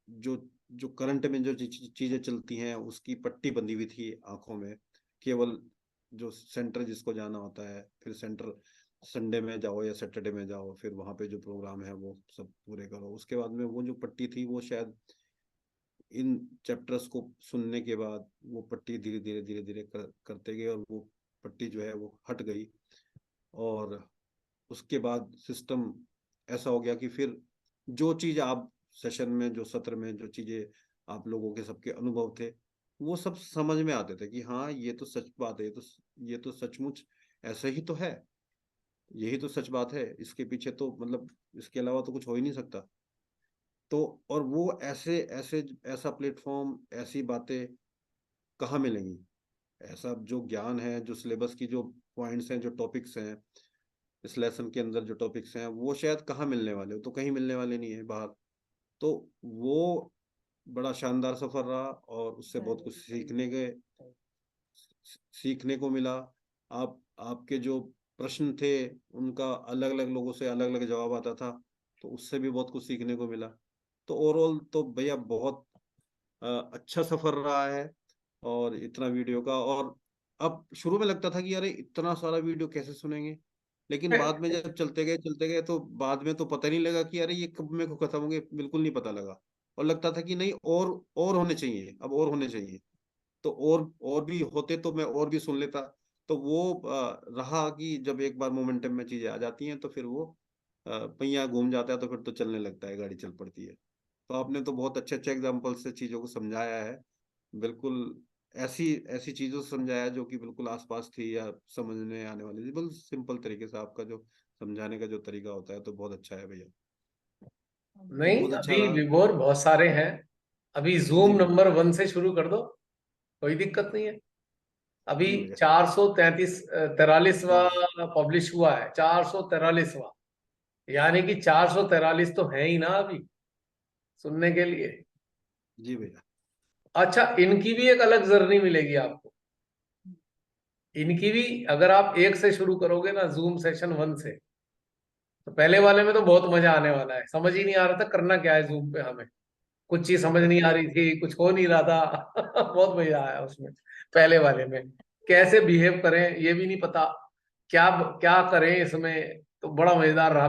जो जो करंट में जो चीजें चलती हैं उसकी पट्टी बंधी हुई थी आंखों में, केवल जो सेंटर जिसको जाना होता है, फिर सेंटर संडे में जाओ या सैटरडे में जाओ, फिर वहां पे जो प्रोग्राम है वो सब पूरे करो। उसके बाद में वो जो पट्टी थी वो शायद इन चैप्टर्स को सुनने के बाद वो पट्टी धीरे धीरे धीरे धीरे करते गए, और वो पट्टी जो है वो हट गई। और उसके बाद सिस्टम ऐसा हो गया कि फिर जो चीज आप सेशन में, जो सत्र में जो चीजें आप लोगों के सबके अनुभव थे वो सब समझ में आते थे कि हाँ ये तो सच बात है, ये तो सचमुच ऐसा ही तो है, यही तो सच बात है, इसके पीछे तो मतलब इसके अलावा तो कुछ हो ही नहीं सकता। तो और वो ऐसे ऐसे ऐसा प्लेटफॉर्म, ऐसी बातें कहाँ मिलेंगी? ऐसा जो ज्ञान है, जो सिलेबस की जो पॉइंट्स हैं, जो टॉपिक्स हैं इस लेसन के अंदर, जो टॉपिक्स हैं वो शायद कहाँ मिलने वाले हो, तो कहीं मिलने वाले नहीं है बाहर। तो वो बड़ा शानदार सफर रहा, और उससे बहुत कुछ सीखने को मिला। आपके जो प्रश्न थे उनका अलग अलग लोगों से अलग अलग जवाब आता था, तो उससे भी बहुत कुछ सीखने को मिला। तो ओवरऑल तो भैया बहुत अच्छा सफर रहा है, और इतना वीडियो का। और अब शुरू में लगता था कि अरे इतना सारा वीडियो कैसे सुनेंगे, लेकिन बाद में जब चलते गए तो बाद में तो पता नहीं लगा कि अरे ये कब में को खत्म हो गए, बिल्कुल नहीं पता लगा। और लगता था कि नहीं और होने चाहिए, अब और होने चाहिए, तो और भी होते तो मैं और भी सुन लेता। तो वो रहा कि जब एक बार मोमेंटम में चीजें आ जाती हैं तो फिर वो पहिया घूम जाता है, तो फिर तो चलने लगता है, गाड़ी चल पड़ती है। तो आपने तो बहुत अच्छे अच्छे एग्जाम्पल से चीजों को समझाया है, बिल्कुल ऐसी ऐसी चीजों से समझाया जो कि बिल्कुल आसपास थी या समझने आने वाली थी, बिल्कुल सिंपल तरीके से आपका जो समझाने का जो तरीका होता है, तो बहुत अच्छा है भैया, नहीं, बहुत अच्छा अभी रहा। विभोर बहुत सारे हैं। अभी जी जूम भैया, नंबर 1 से शुरू कर दो, कोई दिक्कत नहीं है। अभी जी भैया। 443वां पब्लिश हुआ है, 443वां, यानी कि 443 तो है ही ना अभी सुनने के लिए। जी भैया। अच्छा, इनकी भी एक अलग जर्नी मिलेगी आपको। इनकी भी, अगर आप 1 से शुरू करोगे ना, जूम सेशन 1 से, तो पहले वाले में तो बहुत मजा आने वाला है। समझ ही नहीं आ रहा था करना क्या है जूम पे, हमें कुछ चीज समझ नहीं आ रही थी, कुछ हो नहीं रहा था। बहुत मजा आया उसमें। पहले वाले में कैसे बिहेव करें ये भी नहीं पता, क्या क्या करें इसमें, तो बड़ा मजेदार रहा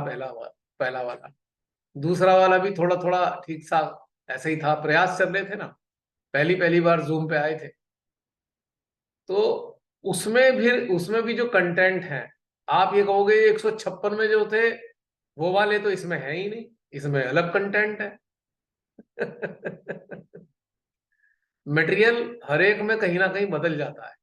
पहला वाला। दूसरा वाला भी थोड़ा थोड़ा ठीक सा ऐसे ही था, प्रयास चल रहे थे ना, पहली पहली बार जूम पे आए थे। तो उसमें भी जो कंटेंट है, आप ये कहोगे 156 में जो थे वो वाले तो इसमें है ही नहीं, इसमें अलग कंटेंट है। मटेरियल हर एक में कहीं ना कहीं बदल जाता है।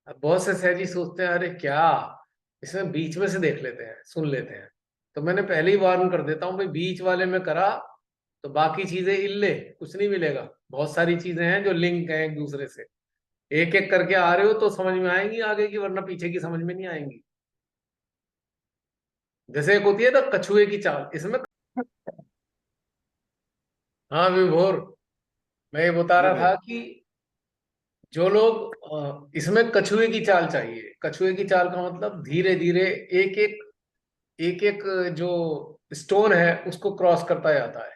अब बहुत से सहजी सोचते हैं अरे क्या, इसमें बीच में से देख लेते हैं, सुन लेते हैं। तो मैंने पहले ही वार्न कर देता हूं भाई, बीच वाले में करा तो बाकी चीजें इल्ले, कुछ नहीं मिलेगा। बहुत सारी चीजें हैं जो लिंक हैं एक दूसरे से, एक एक करके आ रहे हो तो समझ में आएंगी आगे की, वरना पीछे की समझ में नहीं आएंगी। जैसे एक होती है ना कछुए की चाल, इसमें। हाँ विभोर, मैं ये बता जी रहा भैया। था कि जो लोग इसमें कछुए की चाल चाहिए, कछुए की चाल का मतलब धीरे धीरे एक एक जो स्टोन है उसको क्रॉस करता जाता है,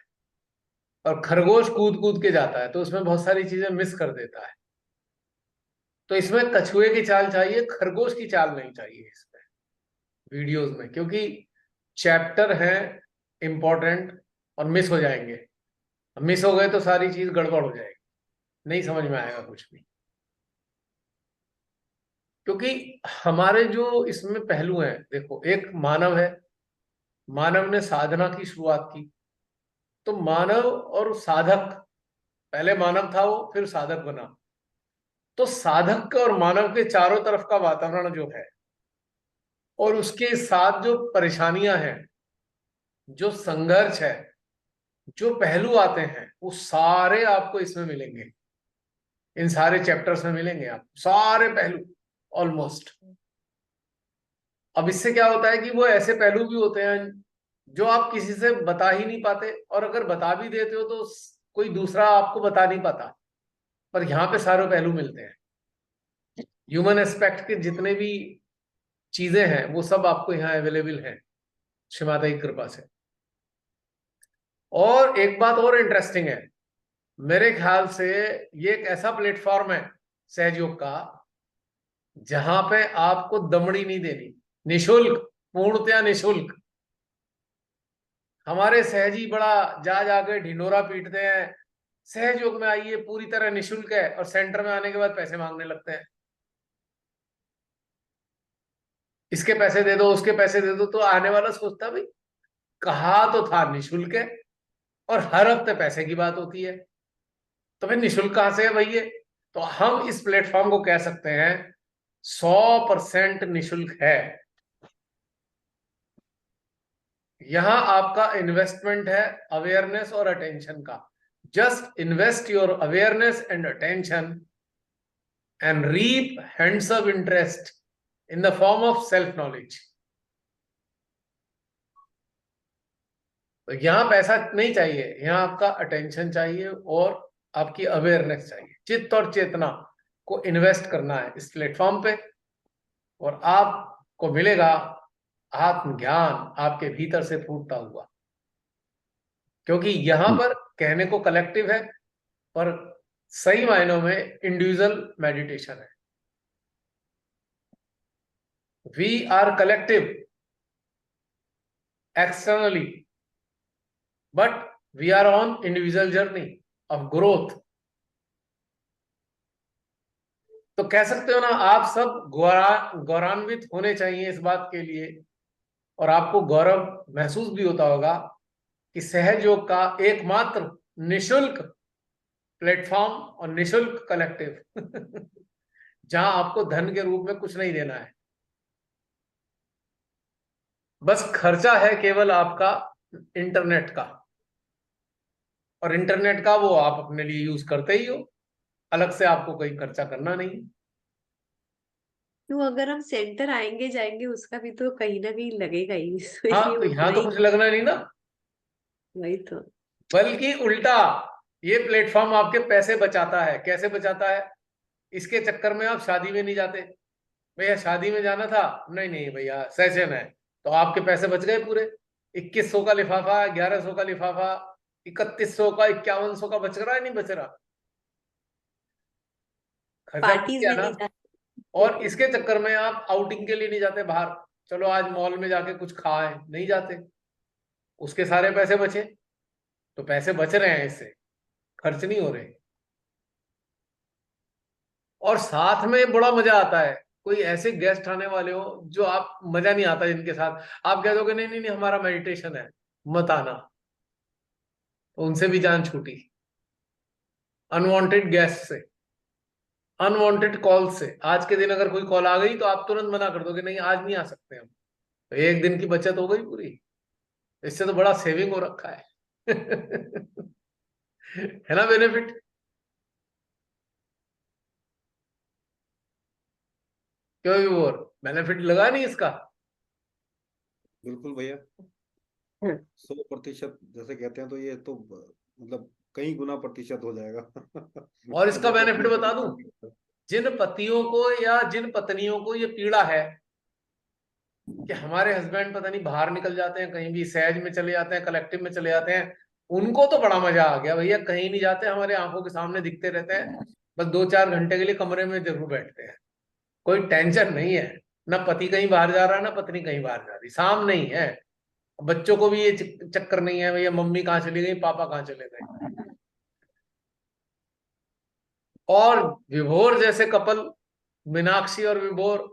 और खरगोश कूद कूद के जाता है तो उसमें बहुत सारी चीजें मिस कर देता है। तो इसमें कछुए की चाल चाहिए, खरगोश की चाल नहीं चाहिए इसमें वीडियोस में, क्योंकि चैप्टर है इंपॉर्टेंट और मिस हो जाएंगे। मिस हो गए तो सारी चीज गड़बड़ हो जाएगी, नहीं समझ में आएगा कुछ भी। क्योंकि हमारे जो इसमें पहलू हैं, देखो एक मानव है, मानव ने साधना की शुरुआत की। तो मानव और साधक, पहले मानव था वो, फिर साधक बना। तो साधक और मानव के चारों तरफ का वातावरण जो है, और उसके साथ जो परेशानियां हैं, जो संघर्ष है, जो पहलू आते हैं, वो सारे आपको इसमें मिलेंगे। इन सारे चैप्टर्स में मिलेंगे आपको सारे पहलू ऑलमोस्ट। अब इससे क्या होता है कि वो ऐसे पहलू भी होते हैं जो आप किसी से बता ही नहीं पाते, और अगर बता भी देते हो तो कोई दूसरा आपको बता नहीं पाता। पर यहाँ पे सारे पहलू मिलते हैं, ह्यूमन एस्पेक्ट के जितने भी चीजें हैं वो सब आपको यहाँ अवेलेबल हैं श्री माता की कृपा से। और एक बात और इंटरेस्टिंग है, मेरे ख्याल से ये एक ऐसा प्लेटफॉर्म है सहयोग का जहां पे आपको दमड़ी नहीं देनी, निशुल्क, पूर्णतया निशुल्क। हमारे सहजी बड़ा जा जाके ढिंडोरा पीटते हैं, सहयोग में आइए पूरी तरह निशुल्क है, और सेंटर में आने के बाद पैसे मांगने लगते हैं, इसके पैसे दे दो उसके पैसे दे दो। तो आने वाला सोचता भाई कहा तो था निशुल्क है, और हर हफ्ते पैसे की बात होती है, तो फिर निशुल्क कहां से है भाई ये। तो हम इस प्लेटफॉर्म को कह सकते हैं 100% निशुल्क है। यहां आपका इन्वेस्टमेंट है अवेयरनेस और अटेंशन का। Just invest your awareness and attention and reap hands of interest in the form of self knowledge. तो यहां पैसा नहीं चाहिए, यहां आपका अटेंशन चाहिए और आपकी अवेयरनेस चाहिए। चित्त और चेतना को इन्वेस्ट करना है इस प्लेटफॉर्म पे, और आपको मिलेगा आत्मज्ञान आपके भीतर से फूटता हुआ। क्योंकि यहां पर कहने को कलेक्टिव है, पर सही मायनों में इंडिविजुअल मेडिटेशन है। We are collective externally, but we are on individual journey of growth. तो कह सकते हो ना, आप सब गौरवान्वित होने चाहिए इस बात के लिए, और आपको गौरव महसूस भी होता होगा कि सहज योग का एकमात्र निशुल्क प्लेटफॉर्म और निशुल्क कलेक्टिव जहां आपको धन के रूप में कुछ नहीं देना है, बस खर्चा है केवल आपका इंटरनेट का, और इंटरनेट का वो आप अपने लिए यूज करते ही हो, अलग से आपको कोई खर्चा करना नहीं। तो अगर हम सेंटर आएंगे जाएंगे उसका भी तो कहीं ना कहीं लगेगा ही, इसमें हाँ, ये तो उतना यहाँ तो ही। कुछ लगना नहीं ना, वही तो। बल्कि उल्टा ये प्लेटफॉर्म आपके पैसे बचाता है। कैसे बचाता है? इसके चक्कर में आप शादी में नहीं जाते, भैया शादी में जाना था, नहीं नहीं भैया सेशन है, तो आपके पैसे बच गए पूरे। 2100 का लिफाफा, 1100 का लिफाफा, 3100 का, 5100 का बच रहा है, नहीं बच रहा, खर्चा बच पार्टीज गया में ना। नहीं जाते। और इसके चक्कर में आप आउटिंग के लिए नहीं जाते बाहर, चलो आज मॉल में जाके कुछ खाए, नहीं जाते, उसके सारे पैसे बचे। तो पैसे बच रहे हैं, इससे खर्च नहीं हो रहे। और साथ में बड़ा मजा आता है, कोई ऐसे गेस्ट आने वाले हो जो आप मजा नहीं आता जिनके साथ, आप कह दोगे नहीं नहीं नहीं हमारा मेडिटेशन है, मत आना, तो उनसे भी जान छूटी। अनवांटेड गेस्ट से, अनवांटेड कॉल से, आज के दिन अगर कोई कॉल आ गई तो आप तुरंत मना कर दोगे, नहीं आज नहीं आ सकते हम, तो एक दिन की बचत हो गई पूरी। इससे तो बड़ा सेविंग हो रखा है है ना बेनिफिट? क्यों भी और बेनिफिट लगा नहीं इसका? बिल्कुल भैया, 100% जैसे कहते हैं, तो ये तो मतलब कई गुना प्रतिशत हो जाएगा और इसका जैसे बेनिफिट अपने बता दूं, जिन पतियों को या जिन पत्नियों को ये पीड़ा है कि हमारे हस्बैंड पता नहीं बाहर निकल जाते हैं, कहीं भी सहज में चले जाते हैं, कलेक्टिव में चले जाते हैं, उनको तो बड़ा मजा आ गया भैया, कहीं नहीं जाते, हमारे आंखों के सामने दिखते रहते हैं, बस 2-4 घंटे के लिए कमरे में जरूर बैठते हैं, कोई टेंशन नहीं है, ना पति कहीं बाहर जा रहा है ना पत्नी कहीं बाहर जा रही, सामने ही है। बच्चों को भी ये चक्कर नहीं है भैया मम्मी कहाँ चली गई, पापा कहाँ चले गए। और विभोर जैसे कपल, मीनाक्षी और विभोर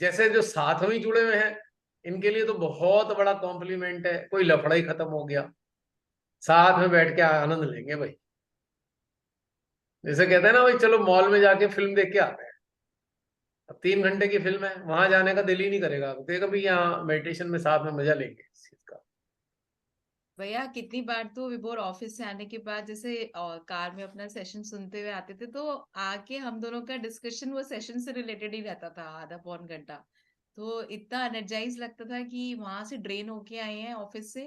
जैसे जो साथ में ही जुड़े हुए हैं, इनके लिए तो बहुत बड़ा कॉम्प्लीमेंट है, कोई लफड़ा ही खत्म हो गया, साथ में बैठ के आनंद लेंगे भाई। जैसे कहते हैं ना भाई, चलो मॉल में जाके फिल्म देख के आते हैं, अब 3 घंटे की फिल्म है, वहां जाने का दिल ही नहीं करेगा, देखो भाई यहाँ मेडिटेशन में साथ में मजा लेंगे इस चीज का। भैया कितनी बार तो विभोर ऑफिस से आने के बाद जैसे कार में अपना सेशन सुनते हुए आते थे, तो आके हम दोनों का डिस्कशन वो सेशन से रिलेटेड ही रहता था, आधा पौन घंटा। तो इतना एनर्जाइज लगता था कि वहां से ड्रेन होके आए हैं ऑफिस से,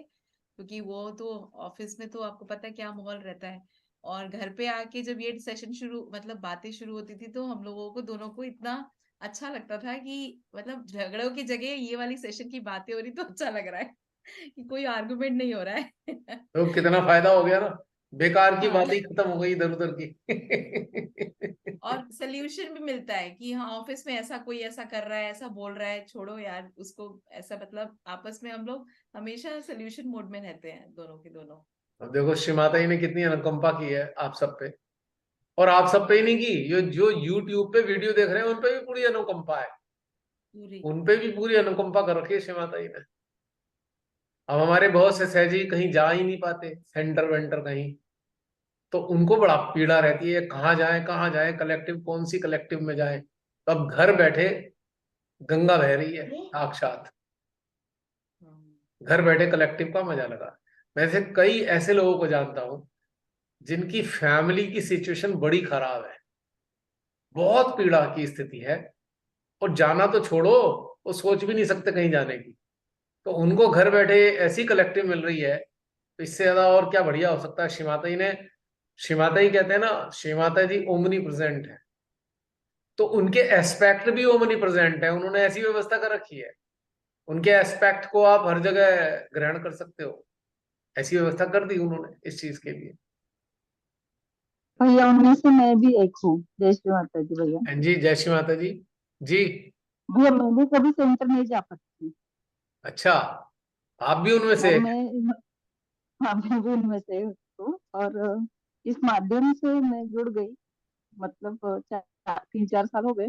क्योंकि वो तो ऑफिस में तो आपको पता है क्या माहौल रहता है, और घर पे आके जब ये सेशन शुरू मतलब बातें शुरू होती थी, तो हम लोगों को दोनों को इतना अच्छा लगता था कि मतलब झगड़ों की जगह ये वाली सेशन की बातें हो रही तो अच्छा लग रहा है कि कोई आर्गुमेंट नहीं हो रहा है तो कितना फायदा हो गया ना, बेकार की हाँ बातें खत्म हो गई इधर उधर की और सोल्यूशन भी मिलता है कि हाँ ऑफिस में ऐसा कोई ऐसा कर रहा है, ऐसा बोल रहा है, छोड़ो यार उसको, ऐसा मतलब आपस में हम लोग हमेशा सोल्यूशन मोड में रहते हैं दोनों के दोनों। अब देखो श्रीमाता जी ने कितनी अनुकंपा की है आप सब पे, और आप सब पे ही नहीं की, ये जो YouTube पे वीडियो देख रहे हैं उन पे भी पूरी अनुकंपा है, पूरी उन पे भी पूरी अनुकंपा कर रखी है श्रीमाता जी ने। अब हमारे बहुत से सहजी कहीं जा ही नहीं पाते, सेंटर वेंटर कहीं, तो उनको बड़ा पीड़ा रहती है, कहाँ जाए कलेक्टिव, कौन सी कलेक्टिव में जाए। तो अब घर बैठे गंगा बह रही है साक्षात, घर बैठे कलेक्टिव का मजा लगा। वैसे कई ऐसे लोगों को जानता हूं जिनकी फैमिली की सिचुएशन बड़ी खराब है, बहुत पीड़ा की स्थिति है, और जाना तो छोड़ो, वो सोच भी नहीं सकते कहीं जाने की, तो उनको घर बैठे ऐसी कलेक्टिव मिल रही है, तो इससे ज्यादा और क्या बढ़िया हो सकता है। श्रीमाता जी ने, श्रीमाता जी कहते हैं ना, श्रीमाता जी ओमनी प्रेजेंट है, तो उनके एस्पेक्ट भी ओमनी प्रेजेंट है, उन्होंने ऐसी व्यवस्था कर रखी है, उनके एस्पेक्ट को आप हर जगह ग्रहण कर सकते हो, ऐसी व्यवस्था कर दी उन्होंने इस चीज के लिए। भैया उनमें से मैं भी एक हूँ। जय श्री माता जी भैया। हाँ जी, जय श्री माता जी। जी भैया मैं भी कभी सेंटर नहीं जा पाती, अच्छा, आप भी उनमें से और एक? मैं हाँ मैं भी उनमें से हूँ। और इस माध्यम से मैं जुड़ गई, मतलब 3-4 साल हो गए।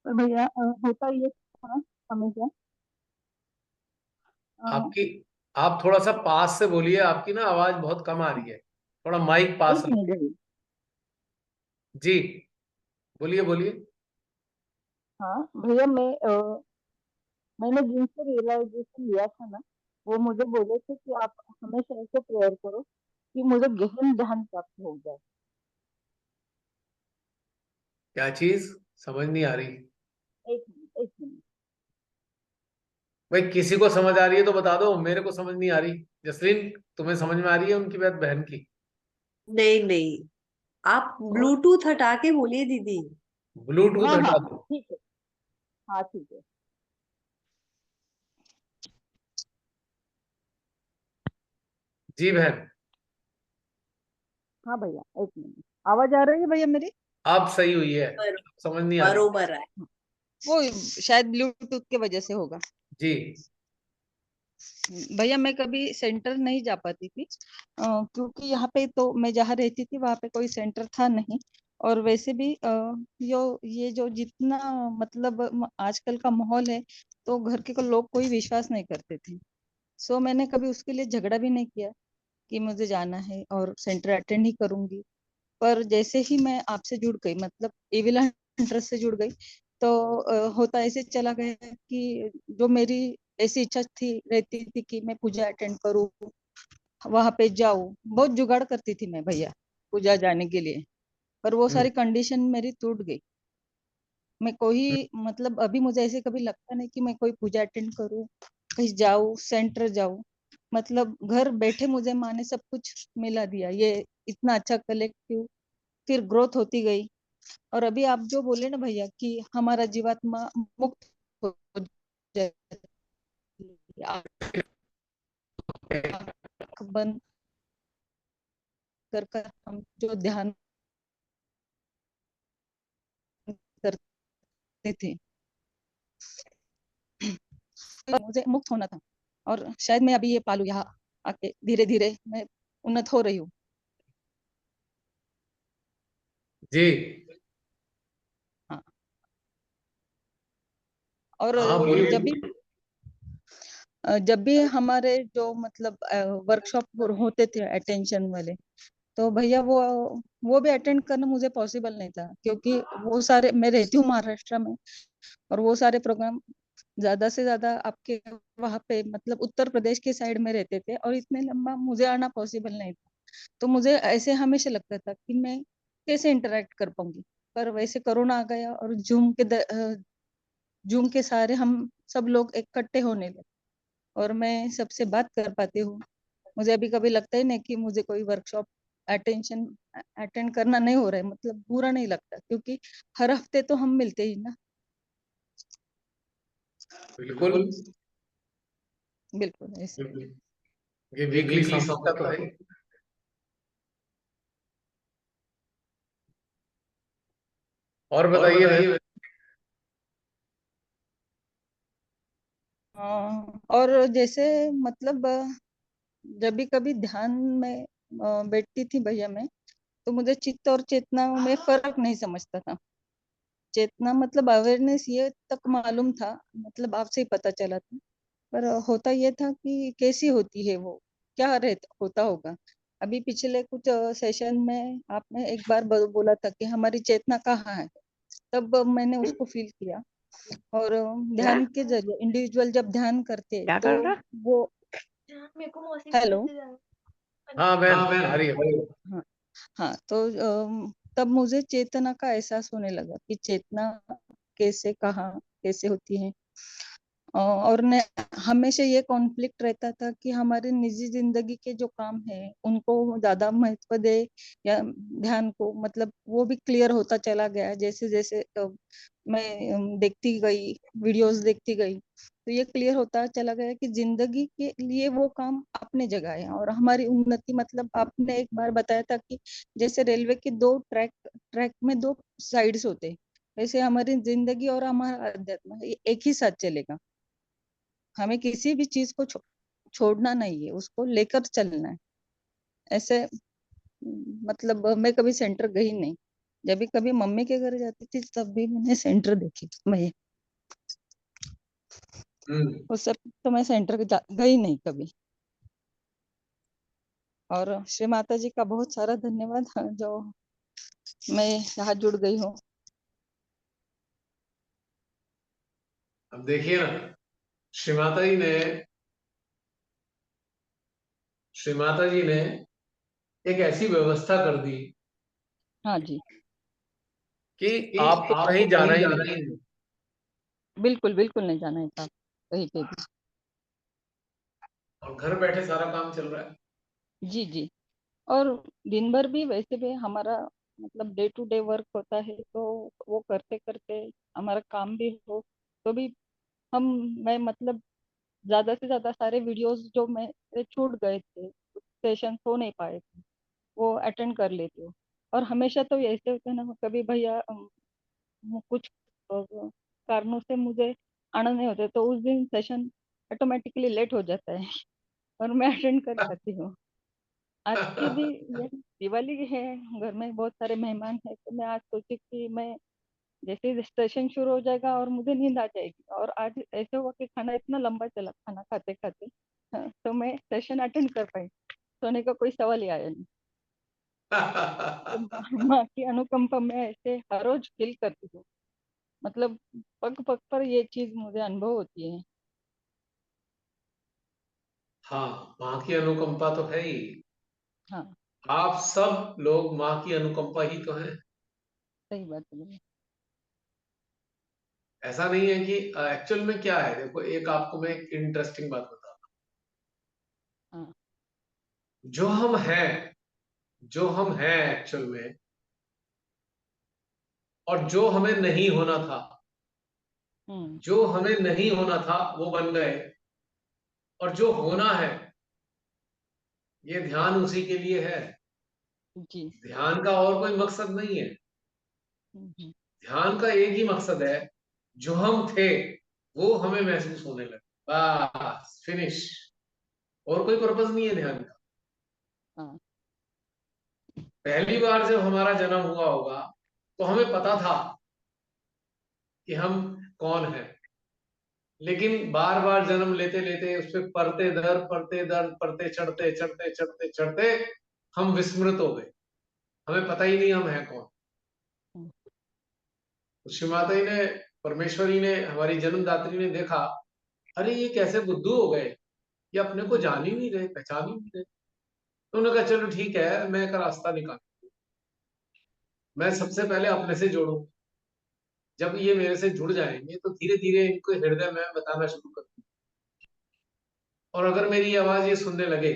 पर भैया होता ये था ना हमेशा आपकी आप थोड़ा सा पास से बोलिए, आपकी ना आवाज बहुत कम आ रही है, थोड़ा माइक पास एक मिनट भैया। जी बोलिए बोलिए। हाँ भैया, मैंने जिनसे रियलाइजेशन लिया था ना, वो मुझे बोले थे कि आप हमेशा ऐसे प्रेयर करो कि मुझे गहन ध्यान प्राप्त हो जाए। क्या चीज समझ नहीं आ रही? एक मिनट, एक मिनट। भाई किसी को समझ आ रही है तो बता दो, मेरे को समझ नहीं आ रही। जसलीन, तुम्हें समझ में आ रही है उनकी बात, बहन की? नहीं नहीं, आप और ब्लूटूथ हटा के बोलिए दीदी। ब्लूटूथ हाँ हाँ हटा हाँ दो। ठीक है। हाँ ठीक है। जी बहन। हाँ भैया, एक मिनट। आवाज आ रही है भैया मेरी? अब सही हुई है, समझ नहीं आ रही। बरोबर है। वो शायद ब्लूटूथ की वजह से होगा। जी भैया मैं कभी सेंटर नहीं जा पाती थी, क्योंकि यहाँ पे तो मैं जहाँ रहती थी वहाँ पे कोई सेंटर था नहीं। और वैसे भी ये जो जितना मतलब आजकल का माहौल है, तो घर के को लोग कोई विश्वास नहीं करते थे। सो मैंने कभी उसके लिए झगड़ा भी नहीं किया कि मुझे जाना है और सेंटर अटेंड ही करूंगी। पर जैसे ही मैं आपसे जुड़ गई, मतलब एविल हंटर से जुड़ गई, तो होता ऐसे चला गया कि जो मेरी ऐसी इच्छा थी रहती थी कि मैं पूजा अटेंड करूँ, वहां पे जाऊँ, बहुत जुगाड़ करती थी मैं भैया पूजा जाने के लिए। पर वो हम्म सारी कंडीशन मेरी टूट गई। मैं कोई मतलब अभी मुझे ऐसे कभी लगता नहीं कि मैं कोई पूजा अटेंड करूँ, कहीं जाऊँ, सेंटर जाऊँ। मतलब घर बैठे मुझे माँ ने सब कुछ मिला दिया, ये इतना अच्छा कलेक्टिव, फिर ग्रोथ होती गई। और अभी आप जो बोले ना भैया कि हमारा जीवात्मा मुक्त हो जाए, आंख बंद कर कर हम जो ध्यान करते थे, तो मुझे मुक्त होना था। और शायद मैं अभी ये पालू यहाँ आके धीरे धीरे मैं उन्नत हो रही हूँ। जी। हाँ। और हाँ बोलिए। जब भी हमारे जो मतलब वर्कशॉप होते थे अटेंशन वाले, तो भैया वो भी अटेंड करना मुझे पॉसिबल नहीं था, क्योंकि वो सारे, मैं रहती हूँ महाराष्ट्र में, और वो सारे प्रोग्राम ज्यादा से ज्यादा आपके वहाँ पे मतलब उत्तर प्रदेश के साइड में रहते थे, और इतने लंबा मुझे आना पॉसिबल नहीं था। तो मुझे ऐसे हमेशा लगता था कि मैं कैसे इंटरेक्ट कर पाऊंगी। पर वैसे कोरोना आ गया और जूम के सारे हम सब लोग इकट्ठे होने लगे, और मैं सबसे बात कर पाती हूँ। मुझे अभी कभी लगता ही नहीं कि मुझे कोई वर्कशॉप अटेंशन अटेंड करना नहीं हो रहा है, मतलब बुरा नहीं लगता, क्योंकि हर हफ्ते तो हम मिलते ही ना। बिल्कुल। बिल्कुल ऐसे। ये वीकली सॉन्ग का तो है। और बताइए भाई। हाँ, और जैसे मतलब जब भी कभी ध्यान में बैठती थी भैया मैं, तो मुझे चित्त और चेतना में फर्क नहीं समझता था। चेतना मतलब अवेयरनेस ये तक मालूम था, मतलब आपसे ही पता चला था। पर होता ये था कि कैसी होती है वो, क्या होता होगा। अभी पिछले कुछ सेशन में आपने एक बार बोला था कि हमारी चेतना कहाँ है, तब मैंने उसको फील किया। और ध्यान के जरिए इंडिविजुअल जब ध्यान करते हैं क्या तो कर रहा? वो, हेलो, हाँ बहन आ रही है। हाँ हाँ, तो तब मुझे चेतना का एहसास होने लगा कि चेतना कैसे, कहाँ, कैसे होती है। और ने हमेशा ये कॉन्फ्लिक्ट रहता था कि हमारे निजी जिंदगी के जो काम है उनको ज्यादा महत्व दे या ध्यान को, मतलब वो भी क्लियर होता चला गया जैसे जैसे मैं देखती गई, वीडियोस देखती गई, तो ये क्लियर होता चला गया कि जिंदगी के लिए वो काम अपने जगह है, और हमारी उन्नति, मतलब आपने एक बार बताया था कि जैसे रेलवे के दो ट्रैक ट्रैक में दो साइड्स होते हैं, वैसे हमारी जिंदगी और हमारा अध्यात्म ये एक ही साथ चलेगा। हमें किसी भी चीज को छोड़ना नहीं है, उसको लेकर चलना है। ऐसे मतलब मैं कभी सेंटर गई नहीं। जब भी कभी मम्मी के घर जाती थी तब भी मैंने सेंटर देखी मैं। उस सब तो मैं सेंटर गई नहीं कभी। और श्री माता जी का बहुत सारा धन्यवाद जो मैं यहाँ जुड़ गई हूँ। अब देखिए ना, श्री माता जी ने एक ऐसी व्यवस्था कर दी हाँ जी, कि आपको कहीं जाना ही नहीं। बिल्कुल बिल्कुल नहीं जाना है साहब कहीं पे भी। और घर बैठे सारा काम चल रहा है। जी जी। और दिन भर भी वैसे भी हमारा मतलब डे टू डे वर्क होता है, तो वो करते करते हमारा काम भी हो तो भी हम मैं मतलब ज्यादा से ज्यादा सारे वीडियोस जो मेरे छूट गए थे, सेशन हो नहीं पाए थे, वो अटेंड कर लेती हूँ। और हमेशा तो ऐसे होता है ना, कभी भैया कुछ कारणों से मुझे आना नहीं होता तो उस दिन सेशन ऑटोमेटिकली लेट हो जाता है और मैं अटेंड कर पाती हूँ। आज की भी ये दिवाली है, घर में बहुत सारे मेहमान हैं, तो मैं आज सोची कि मैं जैसे ही सेशन शुरू हो जाएगा और मुझे नींद आ जाएगी। और आज ऐसे हुआ कि खाना इतना लंबा चला, खाना खाते खाते तो मैं सेशन अटेंड कर पाई, सोने का कोई सवाल ही आया नहीं। तो माँ की अनुकंपा मैं ऐसे हर रोज फील करती हूँ, मतलब पग पग पर ये चीज मुझे अनुभव होती है। हाँ, माँ की अनुकंपा तो है ही। हाँ आप सब लोग माँ की अनुकंपा ही तो हैं। सही बात है। ऐसा नहीं है कि एक्चुअल में क्या है, देखो एक आपको मैं एक इंटरेस्टिंग बात बताता हाँ हूँ। जो हम हैं एक्चुअल में, और जो हमें नहीं होना था, जो हमें नहीं होना था वो बन गए, और जो होना है ये ध्यान उसी के लिए है। जी ध्यान का और कोई मकसद नहीं है। हम्म, ध्यान का एक ही मकसद है, जो हम थे वो हमें महसूस होने लगे, बस फिनिश। और कोई पर्पस नहीं है ध्यान का। हाँ पहली बार जब हमारा जन्म हुआ होगा तो हमें पता था कि हम कौन हैं, लेकिन बार बार जन्म लेते लेते उस पर पढ़ते दर पढ़ते चढ़ते चढ़ते चढ़ते चढ़ते हम विस्मृत हो गए। हमें पता ही नहीं हम हैं कौन। तो श्री माता जी ने, परमेश्वरी ने, हमारी जन्मदात्री ने देखा, अरे ये कैसे बुद्धू हो गए, ये अपने को जान ही नहीं रहे, पहचान ही नहीं रहे। तो उन्होंने कहा चलो ठीक है, मैं एक रास्ता निकाल, मैं सबसे पहले अपने से जोड़ू। जब ये मेरे से जुड़ जाएंगे तो धीरे धीरे इनको हृदय में बताना शुरू कर दूं। और अगर मेरी आवाज ये सुनने लगे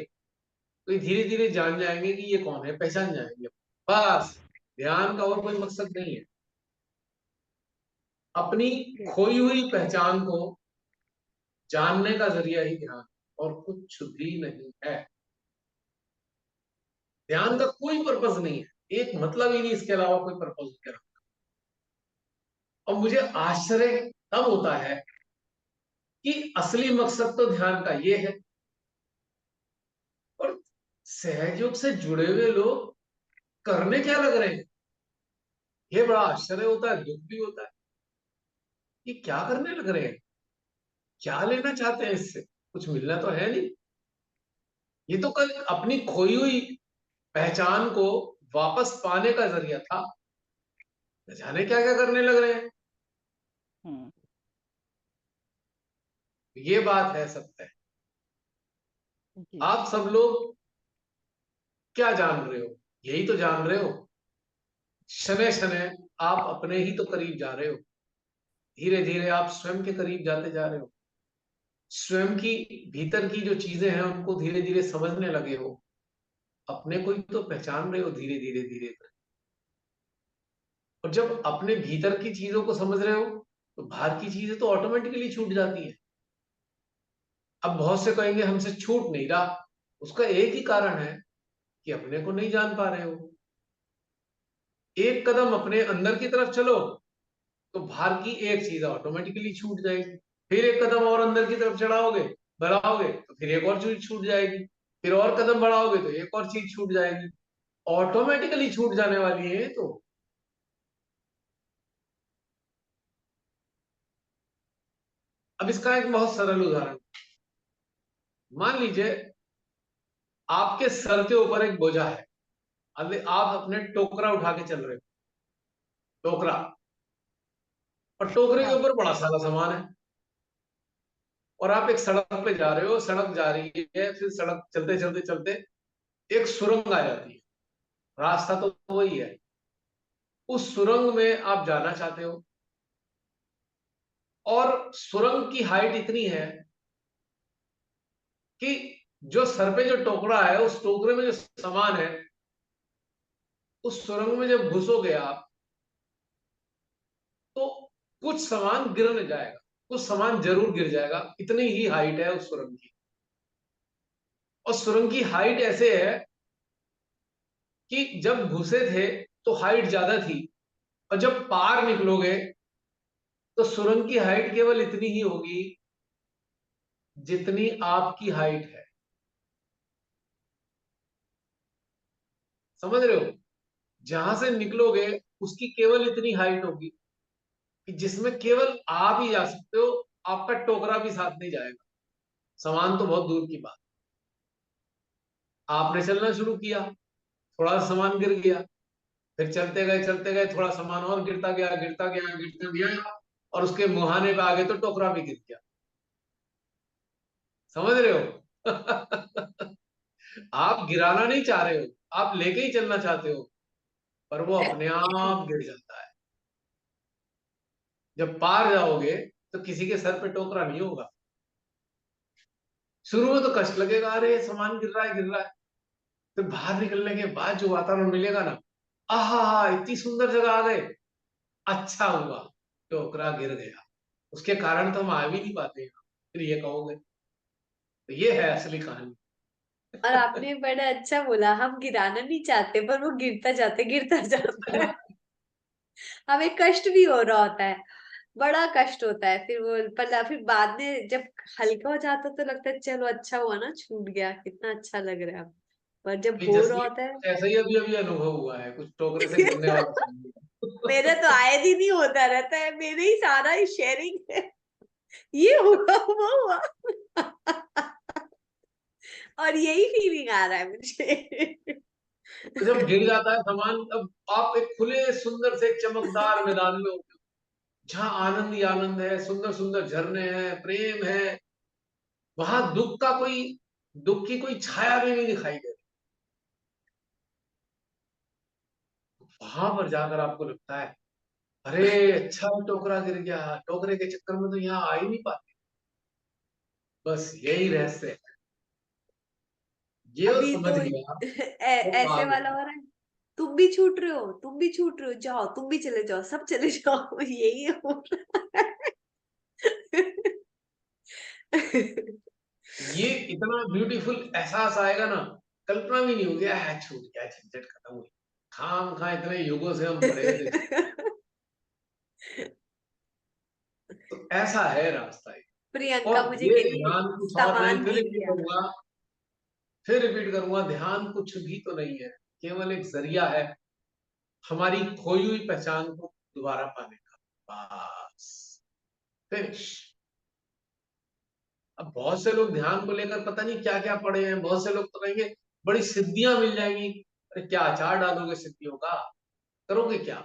तो ये धीरे धीरे जान जाएंगे कि ये कौन है, पहचान जाएंगे। बस, ध्यान का और कोई मकसद नहीं है। अपनी खोई हुई पहचान को जानने का जरिया ही ध्यान, और कुछ भी नहीं है। ध्यान का कोई पर्पस नहीं है, एक मतलब ही नहीं, इसके अलावा कोई पर्पस नहीं। और मुझे आश्चर्य तब होता है कि असली मकसद तो ध्यान का ये है, और सहयोग से जुड़े हुए लोग करने क्या लग रहे हैं, ये बड़ा आश्चर्य होता है, दुख भी होता है। ये क्या करने लग रहे हैं, क्या लेना चाहते हैं इससे, कुछ मिलना तो है नहीं। ये तो कल अपनी खोई हुई पहचान को वापस पाने का जरिया था, न जाने क्या क्या करने लग रहे हैं। ये बात है, सत्य है। आप सब लोग क्या जान रहे हो, यही तो जान रहे हो। शनै शनै आप अपने ही तो करीब जा रहे हो। धीरे धीरे आप स्वयं के करीब जाते जा रहे हो। स्वयं की भीतर की जो चीजें हैं उनको धीरे धीरे समझने लगे हो। अपने को ही तो पहचान रहे हो धीरे धीरे धीरे धीरे। और जब अपने भीतर की चीजों को समझ रहे हो तो बाहर की चीजें तो ऑटोमेटिकली छूट जाती है। अब बहुत से कहेंगे हमसे छूट नहीं रहा, उसका एक ही कारण है कि अपने को नहीं जान पा रहे हो। एक कदम अपने अंदर की तरफ चलो तो बाहर की एक चीज ऑटोमेटिकली छूट जाएगी। फिर एक कदम और अंदर की तरफ चढ़ाओगे, बढ़ाओगे तो फिर एक और चीज छूट जाएगी। फिर और कदम बढ़ाओगे तो एक और चीज छूट जाएगी, ऑटोमेटिकली छूट जाने वाली है ये तो। अब इसका एक बहुत सरल उदाहरण, मान लीजिए आपके सर के ऊपर एक बोझा है, अभी आप अपने टोकरा उठा के चल रहे हो, टोकरा, और टोकरे के हाँ ऊपर बड़ा सारा सामान है, और आप एक सड़क पे जा रहे हो, सड़क जा रही है, फिर सड़क चलते चलते चलते एक सुरंग आ जाती है, रास्ता तो वही है, उस सुरंग में आप जाना चाहते हो, और सुरंग की हाइट इतनी है कि जो सर पे जो टोकरा है, उस टोकरे में जो सामान है, उस सुरंग में जब घुसोगे आप तो कुछ सामान गिर न जाएगा, कुछ सामान जरूर गिर जाएगा, इतनी ही हाइट है उस सुरंग की। और सुरंग की हाइट ऐसे है कि जब घुसे थे तो हाइट ज्यादा थी, और जब पार निकलोगे तो सुरंग की हाइट केवल इतनी ही होगी जितनी आपकी हाइट है। समझ रहे हो? जहां से निकलोगे उसकी केवल इतनी हाइट होगी कि जिसमें केवल आप ही जा सकते हो, आपका टोकरा भी साथ नहीं जाएगा, सामान तो बहुत दूर की बात। आपने चलना शुरू किया, थोड़ा सा सामान गिर गया, फिर चलते गए थोड़ा सामान और गिरता गया गिरता गया गिरता गया, और उसके मुहाने पे आ गए तो टोकरा भी गिर गया। समझ रहे हो? आप गिराना नहीं चाह रहे हो, आप लेके ही चलना चाहते हो, पर वो अपने आप गिर जाता है। जब पार जाओगे तो किसी के सर पे टोकरा नहीं होगा। शुरू में तो कष्ट लगेगा, अरे सामान गिर रहा है गिर रहा है, फिर बाहर निकलने के बाद जो वातावरण मिलेगा ना, आहा इतनी सुंदर जगह आ गए, अच्छा हुआ टोकरा गिर गया, उसके कारण तो हम आ भी नहीं पाते हैं, फिर ये कहोगे। तो ये है असली कहानी। और आपने बड़ा अच्छा बोला, हम गिराना नहीं चाहते पर वो गिरता जाता है। हमें कष्ट भी हो रहा होता है, बड़ा कष्ट होता है, फिर वो पर फिर बाद में जब हल्का हो जाता है तो लगता है चलो अच्छा हुआ ना, छूट गया, कितना अच्छा लग रहा है अब। पर जब हो रहा जैसे होता है ऐसा ही अभी अभी अनुभव हुआ है, कुछ टोकरे से गिरने वाला। मेरा तो आए दिन ही होता रहता है, मेरे ही सारा शेयरिंग है, ये हुआ वो हुआ। और यही फीलिंग आ रहा है मुझे। तो जब गिर जाता है सामान, तब आप एक खुले सुंदर से चमकदार मैदान में होते हो, जहाँ आनंद ही आनंद है, सुंदर सुंदर झरने हैं, प्रेम है, वहां दुख की कोई छाया भी नहीं दिखाई दे रही। वहां पर जाकर आपको लगता है अरे अच्छा टोकरा गिर गया, टोकरे के चक्कर में तो यहाँ आ ही नहीं पाते। बस यही रहस्य है, ये वो अभी समझ तो गया तो ऐसे भाग वाला हो रहा है, तुम भी छूट रहे हो, तुम भी छूट रहे हो, जाओ तुम भी चले जाओ, सब चले जाओ, यही हो रहा है। ये इतना ब्यूटीफुल एहसास आएगा ना, कल्पना भी नहीं होगी। छूट गया, झंझट खत्म हुई, खाम खा इतने युगों से हम पढ़े थे। तो ऐसा है रास्ता ये। प्रियंका और मुझे ये कहेगी ध्यान कुछ और नहीं, सामान गिर गया। फिर रिपीट करूंगा, ध्यान कुछ भी तो नहीं है, केवल एक जरिया है हमारी खोई हुई पहचान को दोबारा पाने का, बस, फिनिश। अब बहुत से लोग ध्यान को लेकर पता नहीं क्या क्या पढ़े हैं, बहुत से लोग तो कहेंगे बड़ी सिद्धियां मिल जाएंगी। अरे क्या अचार डालोगे सिद्धियों का, करोगे क्या?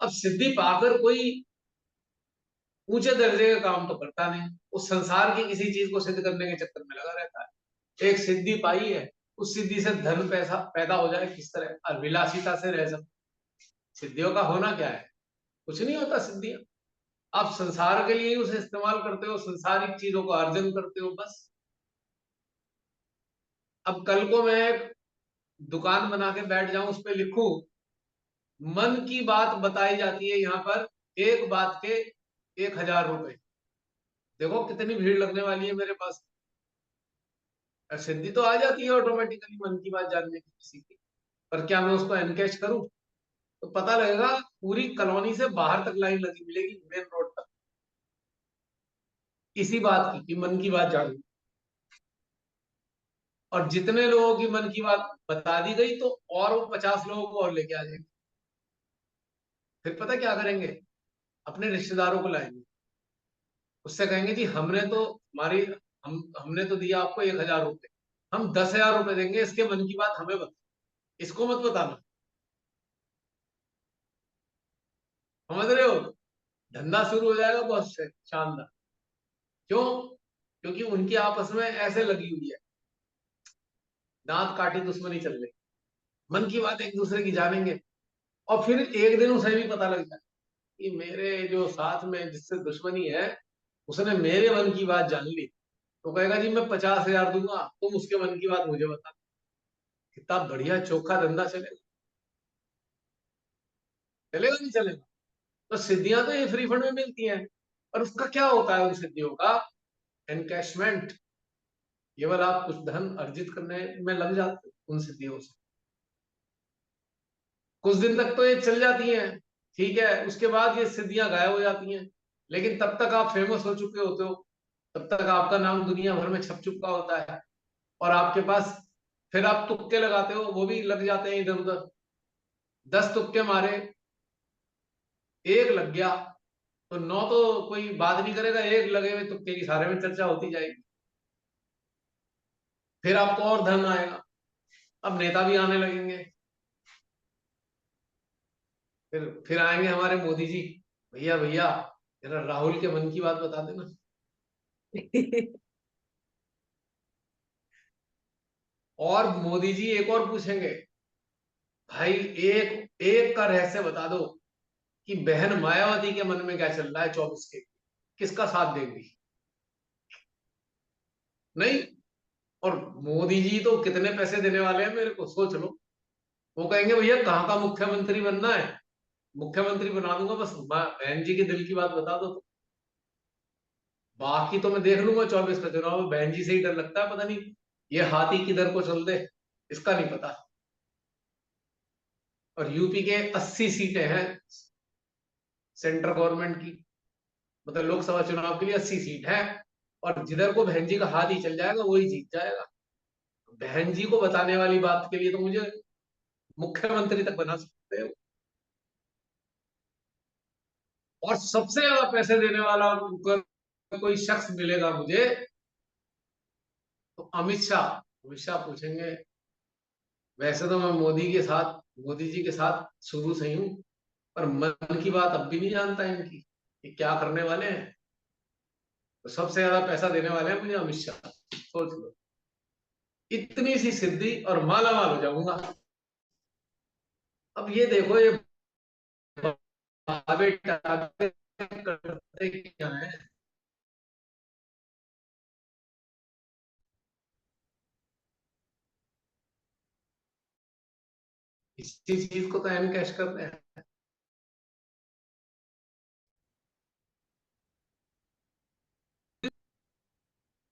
अब सिद्धि पाकर कोई ऊंचे दर्जे का काम तो करता नहीं, उस संसार की किसी चीज को सिद्ध करने के चक्कर में लगा रहता है। एक सिद्धि पाई है, उस सिद्धि से धन पैसा पैदा हो जाए किस तरह, और विलासिता से रह सकते। सिद्धियों का होना क्या है? कुछ नहीं होता सिद्धियां, आप संसार के लिए ही उसे इस्तेमाल करते हो, संसारिक चीजों को अर्जन करते हो, बस। अब कल को मैं एक दुकान बना के बैठ जाऊं, उस पर लिखूं मन की बात बताई जाती है यहाँ पर, एक बात के 1000 रुपए, देखो कितनी भीड़ लगने वाली है मेरे पास। सिद्धि तो आ जाती है ऑटोमेटिकली मन की बात जानने की किसी की, पर क्या मैं उसको एनकैश करूं? तो पता लगेगा पूरी कॉलोनी से बाहर तक लाइन लगी मिलेगी, मेन रोड तक, इसी बात की कि मन की बात जानू। और जितने लोगों की मन की बात बता दी गई तो और वो 50 लोगों को और लेके आ जाएंगे। फिर पता क्या करेंगे, अपने रिश्तेदारों को लाएंगे, उससे कहेंगे जी हमने तो दिया आपको 1,000 रुपए, हम 10,000 रुपए देंगे, इसके मन की बात हमें बता, इसको मत बताना। समझ रहे हो? धंधा शुरू हो जाएगा बहुत से शानदार। क्यों? क्योंकि उनकी आपस में ऐसे लगी हुई है, दांत काटी दुश्मनी चल रही, मन की बात एक दूसरे की जानेंगे। और फिर एक दिन उसे भी पता लग जाए कि मेरे जो साथ में जिससे दुश्मनी है उसने मेरे मन की बात जान ली, तो कहेगा जी मैं 50,000 दूंगा, तुम उसके मन की बात मुझे बता। कितना बढ़िया चोखा धंधा चलेगा। चलेगा नहीं चलेगा? तो सिद्धियां तो ये फ्री फंड में मिलती हैं, और उसका क्या होता है उन सिद्धियों का? एनकैशमेंट। केवल आप कुछ धन अर्जित करने में लग जाते उन सिद्धियों से। कुछ दिन तक तो ये चल जाती हैं, ठीक है, उसके बाद ये सिद्धियां गायब हो जाती हैं। लेकिन तब तक आप फेमस हो चुके होते हो, तब तक आपका नाम दुनिया भर में छप चुका होता है, और आपके पास फिर आप तुक्के लगाते हो, वो भी लग जाते हैं इधर उधर। 10 तुक्के मारे, एक लग गया तो 9 तो कोई बात नहीं करेगा, एक लगे हुए तुक्के की सारे में चर्चा होती जाएगी। फिर आपको और धन आएगा, अब नेता भी आने लगेंगे। फिर आएंगे हमारे मोदी जी, भैया भैया जरा राहुल के मन की बात बता देना। और मोदी जी एक और पूछेंगे, भाई एक एक का रहस्य बता दो कि बहन मायावती के मन में क्या चल रहा है 24 के, किसका साथ देंगी? नहीं। और मोदी जी तो कितने पैसे देने वाले हैं मेरे को, सोच लो। वो कहेंगे भैया कहाँ का मुख्यमंत्री बनना है, मुख्यमंत्री बना दूंगा, बस बहन जी के दिल की बात बता दो। तो बाकी तो मैं देख लूंगा 24 का चुनाव, बहन जी से ही डर लगता है, पता नहीं ये हाथी किधर को चल दे, इसका नहीं पता। और यूपी के 80 सीटें हैं सेंट्रल गवर्नमेंट की, मतलब लोकसभा चुनाव के लिए 80 सीट है, और जिधर को बहन जी का हाथ ही चल जाएगा वही जीत जाएगा। बहन जी को बताने वाली बात के लिए तो मुझे मुख्यमंत्री तक बना सकते हो। और सबसे ज्यादा पैसे देने वाला कोई शख्स मिलेगा मुझे तो अमित शाह। अमित शाह पूछेंगे, वैसे तो मैं मोदी जी के साथ शुरू से ही हूं, पर मन की बात अब भी नहीं जानता इनकी कि क्या करने वाले हैं। तो सबसे ज्यादा पैसा देने वाले हैं मुझे अमित शाह। सोच लो, इतनी सी सिद्धि और माला माल हो जाऊंगा। अब ये देखो, ये बाबे टाबे करते क्या है? इसी चीज को तो एनकैश करते हैं।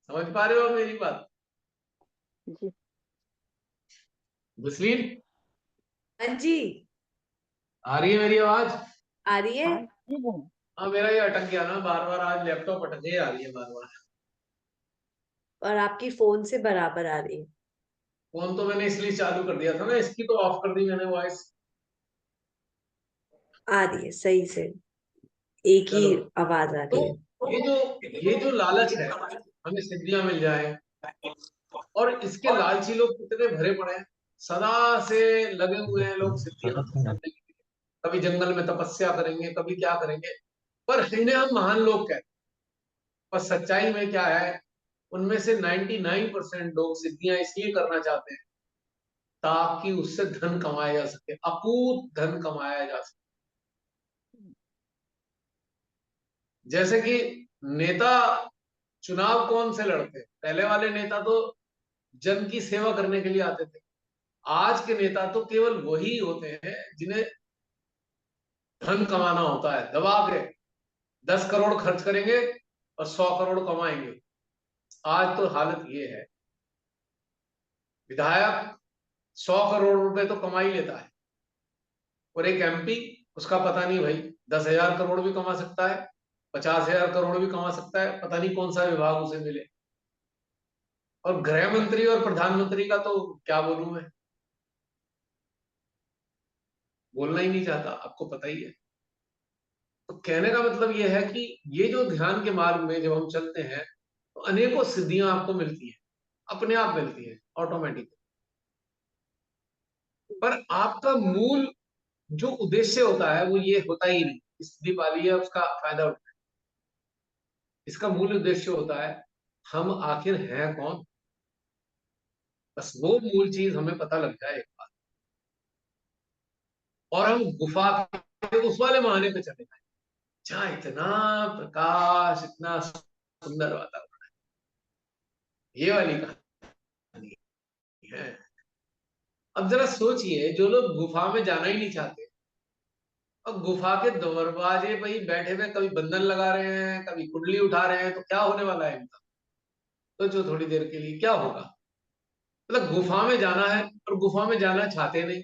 समझ पा रहे हो आप मेरी बात? जी। मुस्लिम, हाँ जी, आ रही है मेरी आवाज? आ रही है। हाँ, मेरा ये अटक गया ना बार बार, आज लैपटॉप अटके आ रही है बार बार। और आपकी फोन से बराबर आ रही है। फोन तो मैंने इसलिए चालू कर दिया था ना, इसकी तो ऑफ कर दी मैंने वॉइस। आ रही है सही से, एक ही चलो, आवाज आ तो रही है। ये जो लालच है, हमें सिद्धियां मिल जाए, और इसके लालची लोग कितने भरे पड़े हैं, सदा से लगे हुए हैं लोग सिद्धियां हासिल करने के लिए। कभी जंगल में तपस्या करेंगे, कभी क्या करेंगे, पर इन्हें हम महान लोग कहते हैं। पर सच्चाई में क्या है, उनमें से 99% लोग सिद्धियां इसलिए करना चाहते हैं ताकि उससे धन कमाया जा सके, अकूत धन कमाया जा सके। जैसे कि नेता चुनाव कौन से लड़ते हैं? पहले वाले नेता तो जन की सेवा करने के लिए आते थे। आज के नेता तो केवल वही होते हैं जिन्हें धन कमाना होता है, दबा के 10 करोड़ खर्च करेंगे और 100 करोड़ कमाएंगे। आज तो हालत ये है, विधायक 100 करोड़ रुपए तो कमा ही लेता है, और एक एमपी, उसका पता नहीं भाई, 10,000 करोड़ भी कमा सकता है, 50,000 करोड़ भी कमा सकता है, पता नहीं कौन सा विभाग उसे मिले। और गृह मंत्री और प्रधानमंत्री का तो क्या बोलूं मैं, बोलना ही नहीं चाहता, आपको पता ही है। तो कहने का मतलब यह है कि ये जो ध्यान के मार्ग में जब हम चलते हैं तो अनेकों सिद्धियां आपको मिलती हैं, अपने आप मिलती हैं ऑटोमेटिक। पर आपका मूल जो उद्देश्य होता है वो ये होता ही नहीं, सिद्धि पा ली है उसका फायदा उठाए। इसका मूल उद्देश्य होता है हम आखिर हैं कौन, बस वो मूल चीज हमें पता लग जाए एक बार, और हम गुफा के उस वाले महाने पे चले जाए जहाँ इतना प्रकाश, इतना सुंदर वातावरण है। ये वाली कहानी है। अब जरा सोचिए, जो लोग गुफा में जाना ही नहीं चाहते, अब गुफा के दरवाजे पे ही बैठे हुए कभी बंधन लगा रहे हैं, कभी कुंडली उठा रहे हैं, तो क्या होने वाला है इनका? तो जो थोड़ी देर के लिए क्या होगा? मतलब गुफा में जाना है और गुफा में जाना चाहते नहीं,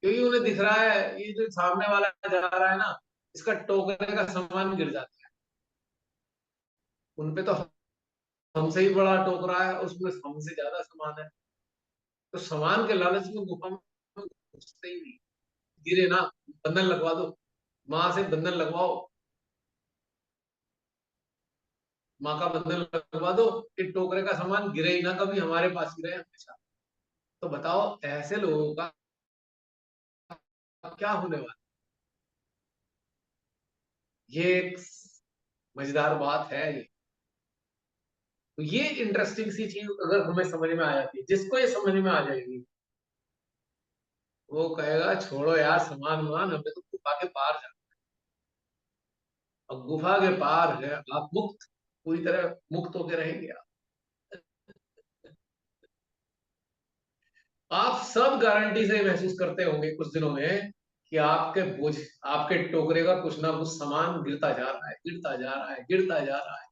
क्योंकि उन्हें दिख रहा है ये जो सामने वाला जा रहा है ना, इसका टोकरे का सामान गिर जाता है, उनपे तो हमसे ही बड़ा टोकरा है, उसमें हमसे ज्यादा सामान है, तो सामान के लालच में गुफा में घुसते ही नहीं। गिरे ना, बंधन लगवा दो, माँ से बंधन लगवाओ, माँ का बंधन लगवा दो कि टोकरे का सामान गिरे ही ना कभी, हमारे पास ही रहे हमेशा। तो बताओ ऐसे लोगों का क्या होने वाला? ये एक मजेदार बात है ये। तो ये इंटरेस्टिंग सी चीज अगर हमें समझ में आ जाती है, जिसको ये समझ में आ जाएगी वो कहेगा छोड़ो यार सामान वामान, हमें तो गुफा के पार जाना है। और गुफा के पार है आप मुक्त, पूरी तरह मुक्त होकर रहेंगे आप सब गारंटी से महसूस करते होंगे कुछ दिनों में कि आपके बोझ, आपके टोकरे का कुछ ना कुछ सामान गिरता जा रहा है, गिरता जा रहा है, गिरता जा रहा है।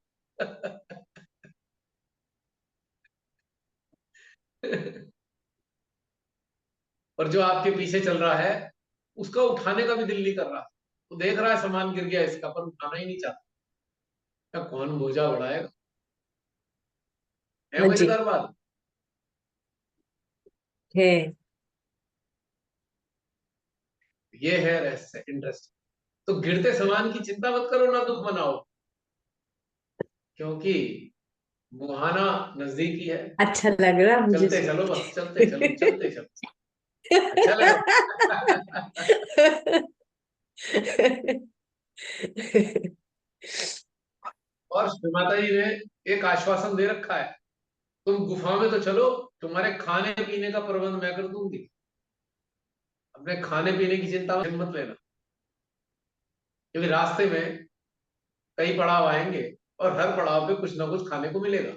और जो आपके पीछे चल रहा है उसका उठाने का भी दिल नहीं कर रहा, वो देख रहा है सामान गिर गया इसका, पर उठाना ही नहीं चाहता। क्या कौन बोझा बढ़ाएगा? है हाँ जी, मजेदार बात है। ये है रहस्य, इंटरेस्ट। तो गिरते सामान की चिंता मत करो, ना दुख मनाओ, क्योंकि मुहाना नजदीक ही है। अच्छा लग रहा मुझे चलते सुन चलो, बस चलते चलो, के। चलते चलो। अच्छा लगा। और श्री माता जी ने एक आश्वासन दे रखा है, तुम गुफा में तो चलो, तुम्हारे खाने पीने का प्रबंध मैं कर दूंगी, अपने खाने पीने की चिंता मत लेना, क्योंकि रास्ते में कई पड़ाव आएंगे और हर पड़ाव पे कुछ ना कुछ खाने को मिलेगा।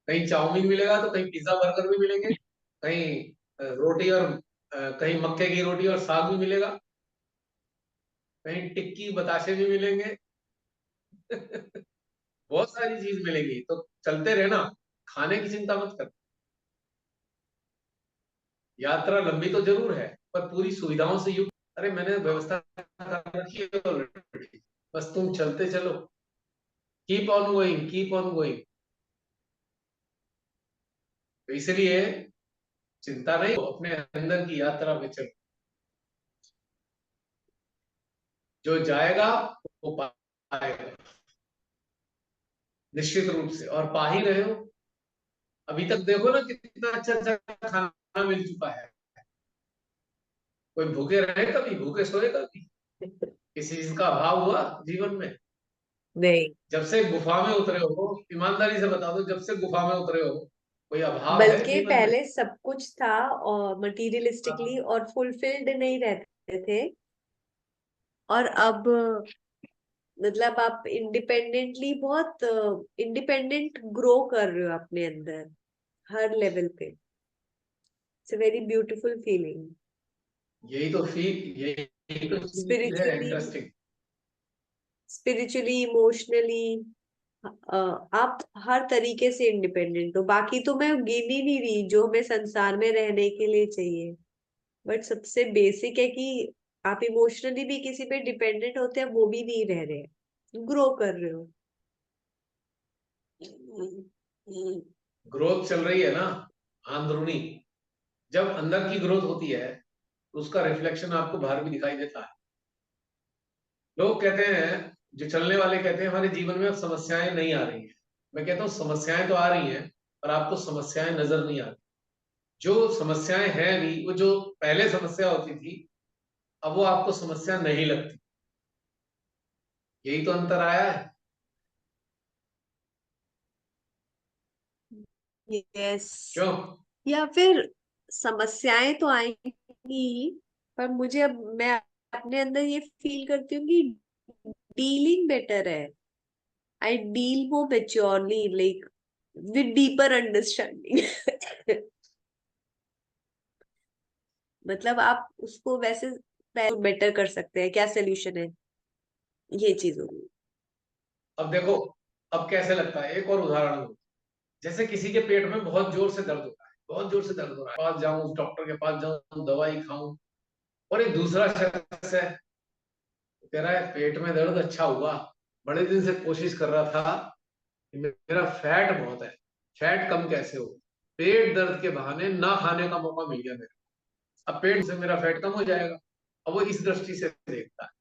कहीं चाउमीन मिलेगा तो कहीं पिज्जा बर्गर भी मिलेंगे, कहीं रोटी और कहीं मक्के की रोटी और साग भी मिलेगा, कहीं टिक्की बताशे भी मिलेंगे। बहुत सारी चीज मिलेगी, तो चलते रहना, खाने की चिंता मत कर। यात्रा लंबी तो जरूर है पर पूरी सुविधाओं से युक्त। अरे मैंने व्यवस्था कर रखी है ऑलरेडी, बस तुम चलते चलो, keep on going, keep on going. तो इसलिए चिंता नहीं, अपने अंदर की यात्रा में चलो, जो जाएगा वो पाएगा निश्चित रूप से, और पा ही रहे हो। अभी तक देखो ना कितना अच्छा अच्छा खाना मिल चुका है। कोई भूखे रहे कभी, भूखे सोए कभी, किसी चीज का अभाव हुआ जीवन में? नहीं, जब से गुफा में उतरे हो, ईमानदारी से बता दो, जब से गुफा में उतरे हो कोई अभाव है बल्कि जीवन में? पहले सब कुछ था और मटीरियलिस्टिकली और फुलफिल्ड नहीं रहते थे, और अब मतलब आप इंडिपेंडेंटली, बहुत इंडिपेंडेंट ग्रो कर रहे हो अपने अंदर हर लेवल पे। It's a very beautiful feeling. यही तो चीज है स्पिरिचुअली, इंटरेस्टिंग। स्पिरिचुअली, इमोशनली, आप हर तरीके से इंडिपेंडेंट हो। बाकी तो मैं गिन ही नहीं रही जो हमें संसार में रहने के लिए चाहिए, बट सबसे बेसिक है कि आप इमोशनली भी किसी पे डिपेंडेंट होते हैं, वो भी नहीं रह रहे हैं। ग्रो कर रहे हो। ग्रोथ चल रही है ना अंदरूनी। जब अंदर की ग्रोथ होती है तो उसका रिफ्लेक्शन आपको बाहर भी दिखाई देता है। लोग कहते हैं, जो चलने वाले कहते हैं हमारे जीवन में अब समस्याएं नहीं आ रही हैं। मैं कहता हूँ समस्याएं तो आ रही हैं, पर आपको समस्याएं नजर नहीं आ रही। जो समस्याएं हैं भी, वो जो पहले समस्या होती थी, अब वो आपको समस्या नहीं लगती। यही तो अंतर आया है। यस। क्यों? या फिर समस्याएं तो आएंगी, पर मुझे अब मैं अपने अंदर ये फील करती हूँ कि डीलिंग बेटर है। I deal more maturely, like with deeper understanding. मतलब आप उसको वैसे बेटर कर सकते हैं, क्या सोल्यूशन है, ये चीज होगी। अब देखो, अब कैसे लगता है, एक और उदाहरण दो। जैसे किसी के पेट में बहुत जोर से दर्द हो रहा है, बहुत जोर से दर्द हो रहा है, पास जाऊं, डॉक्टर के पास जाऊं, दवाई खाऊं, और एक दूसरा शख्स है कह रहा है पेट में दर्द अच्छा हुआ, बड़े दिन से कोशिश कर रहा था कि मेरा फैट बहुत है, फैट कम कैसे हो। पेट दर्द के बहाने ना खाने का मौका मिल गया मेरे को, अब पेट से मेरा फैट कम हो जाएगा। अब वो इस दृष्टि से देखता है।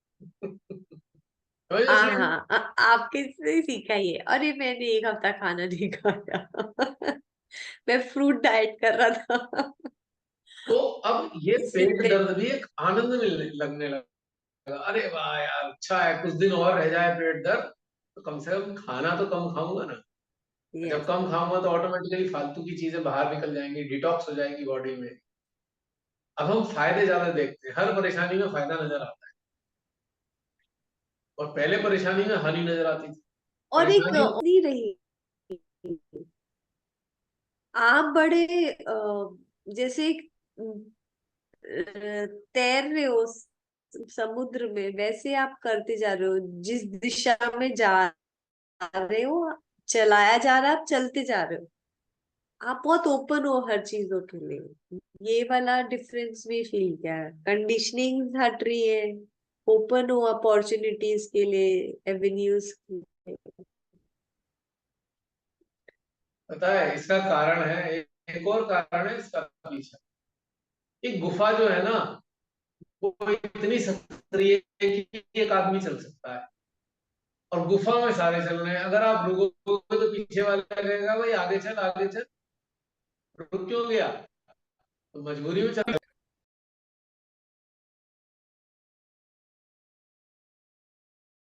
हाँ हाँ, आपके से ही सीखा ये। अरे मैंने एक हफ्ता खाना नहीं खाया। मैं फ्रूट डाइट कर रहा था। तो अब ये पेट इससे दर्द भी एक आनंद मिलने लगने लगा। अरे वाह यार, अच्छा है, कुछ दिन और रह जाए पेट दर्द तो कम से कम खाना तो कम खाऊंगा ना। जब यस। कम खाऊंगा तो ऑटोमेटिकली फालतू की चीजें बाहर निकल जाएंगी, डिटॉक्स हो जाएगी बॉडी में। अब हम फायदे ज्यादा देखते हैं, हर परेशानी में फायदा नजर आता है, और पहले परेशानी में हानि नजर आती थी। और एक परेशानियों नहीं रही, आप बड़े जैसे तैर रहे हो समुद्र में, वैसे आप करते जा रहे हो, जिस दिशा में जा रहे हो चलाया जा रहा है, आप चलते जा रहे हो, आप बहुत ओपन हो हर चीजों के लिए। ये वाला डिफरेंस भी फील किया है। कंडीशनिंग हट रही है, ओपन हो अपॉर्चुनिटीज के लिए, एवेन्यूज के लिए। पता है इसका कारण है, एक और कारण है इसका पीछे। एक गुफा जो है ना, वो इतनी सक्रिय है कि एक आदमी चल सकता है, और गुफा में सारे चल रहे हैं। अगर आप रुकोगे तो पीछे वाला कहेगा भाई आगे चल आगे चल, रुक क्यों गया, तो मजबूरी में चल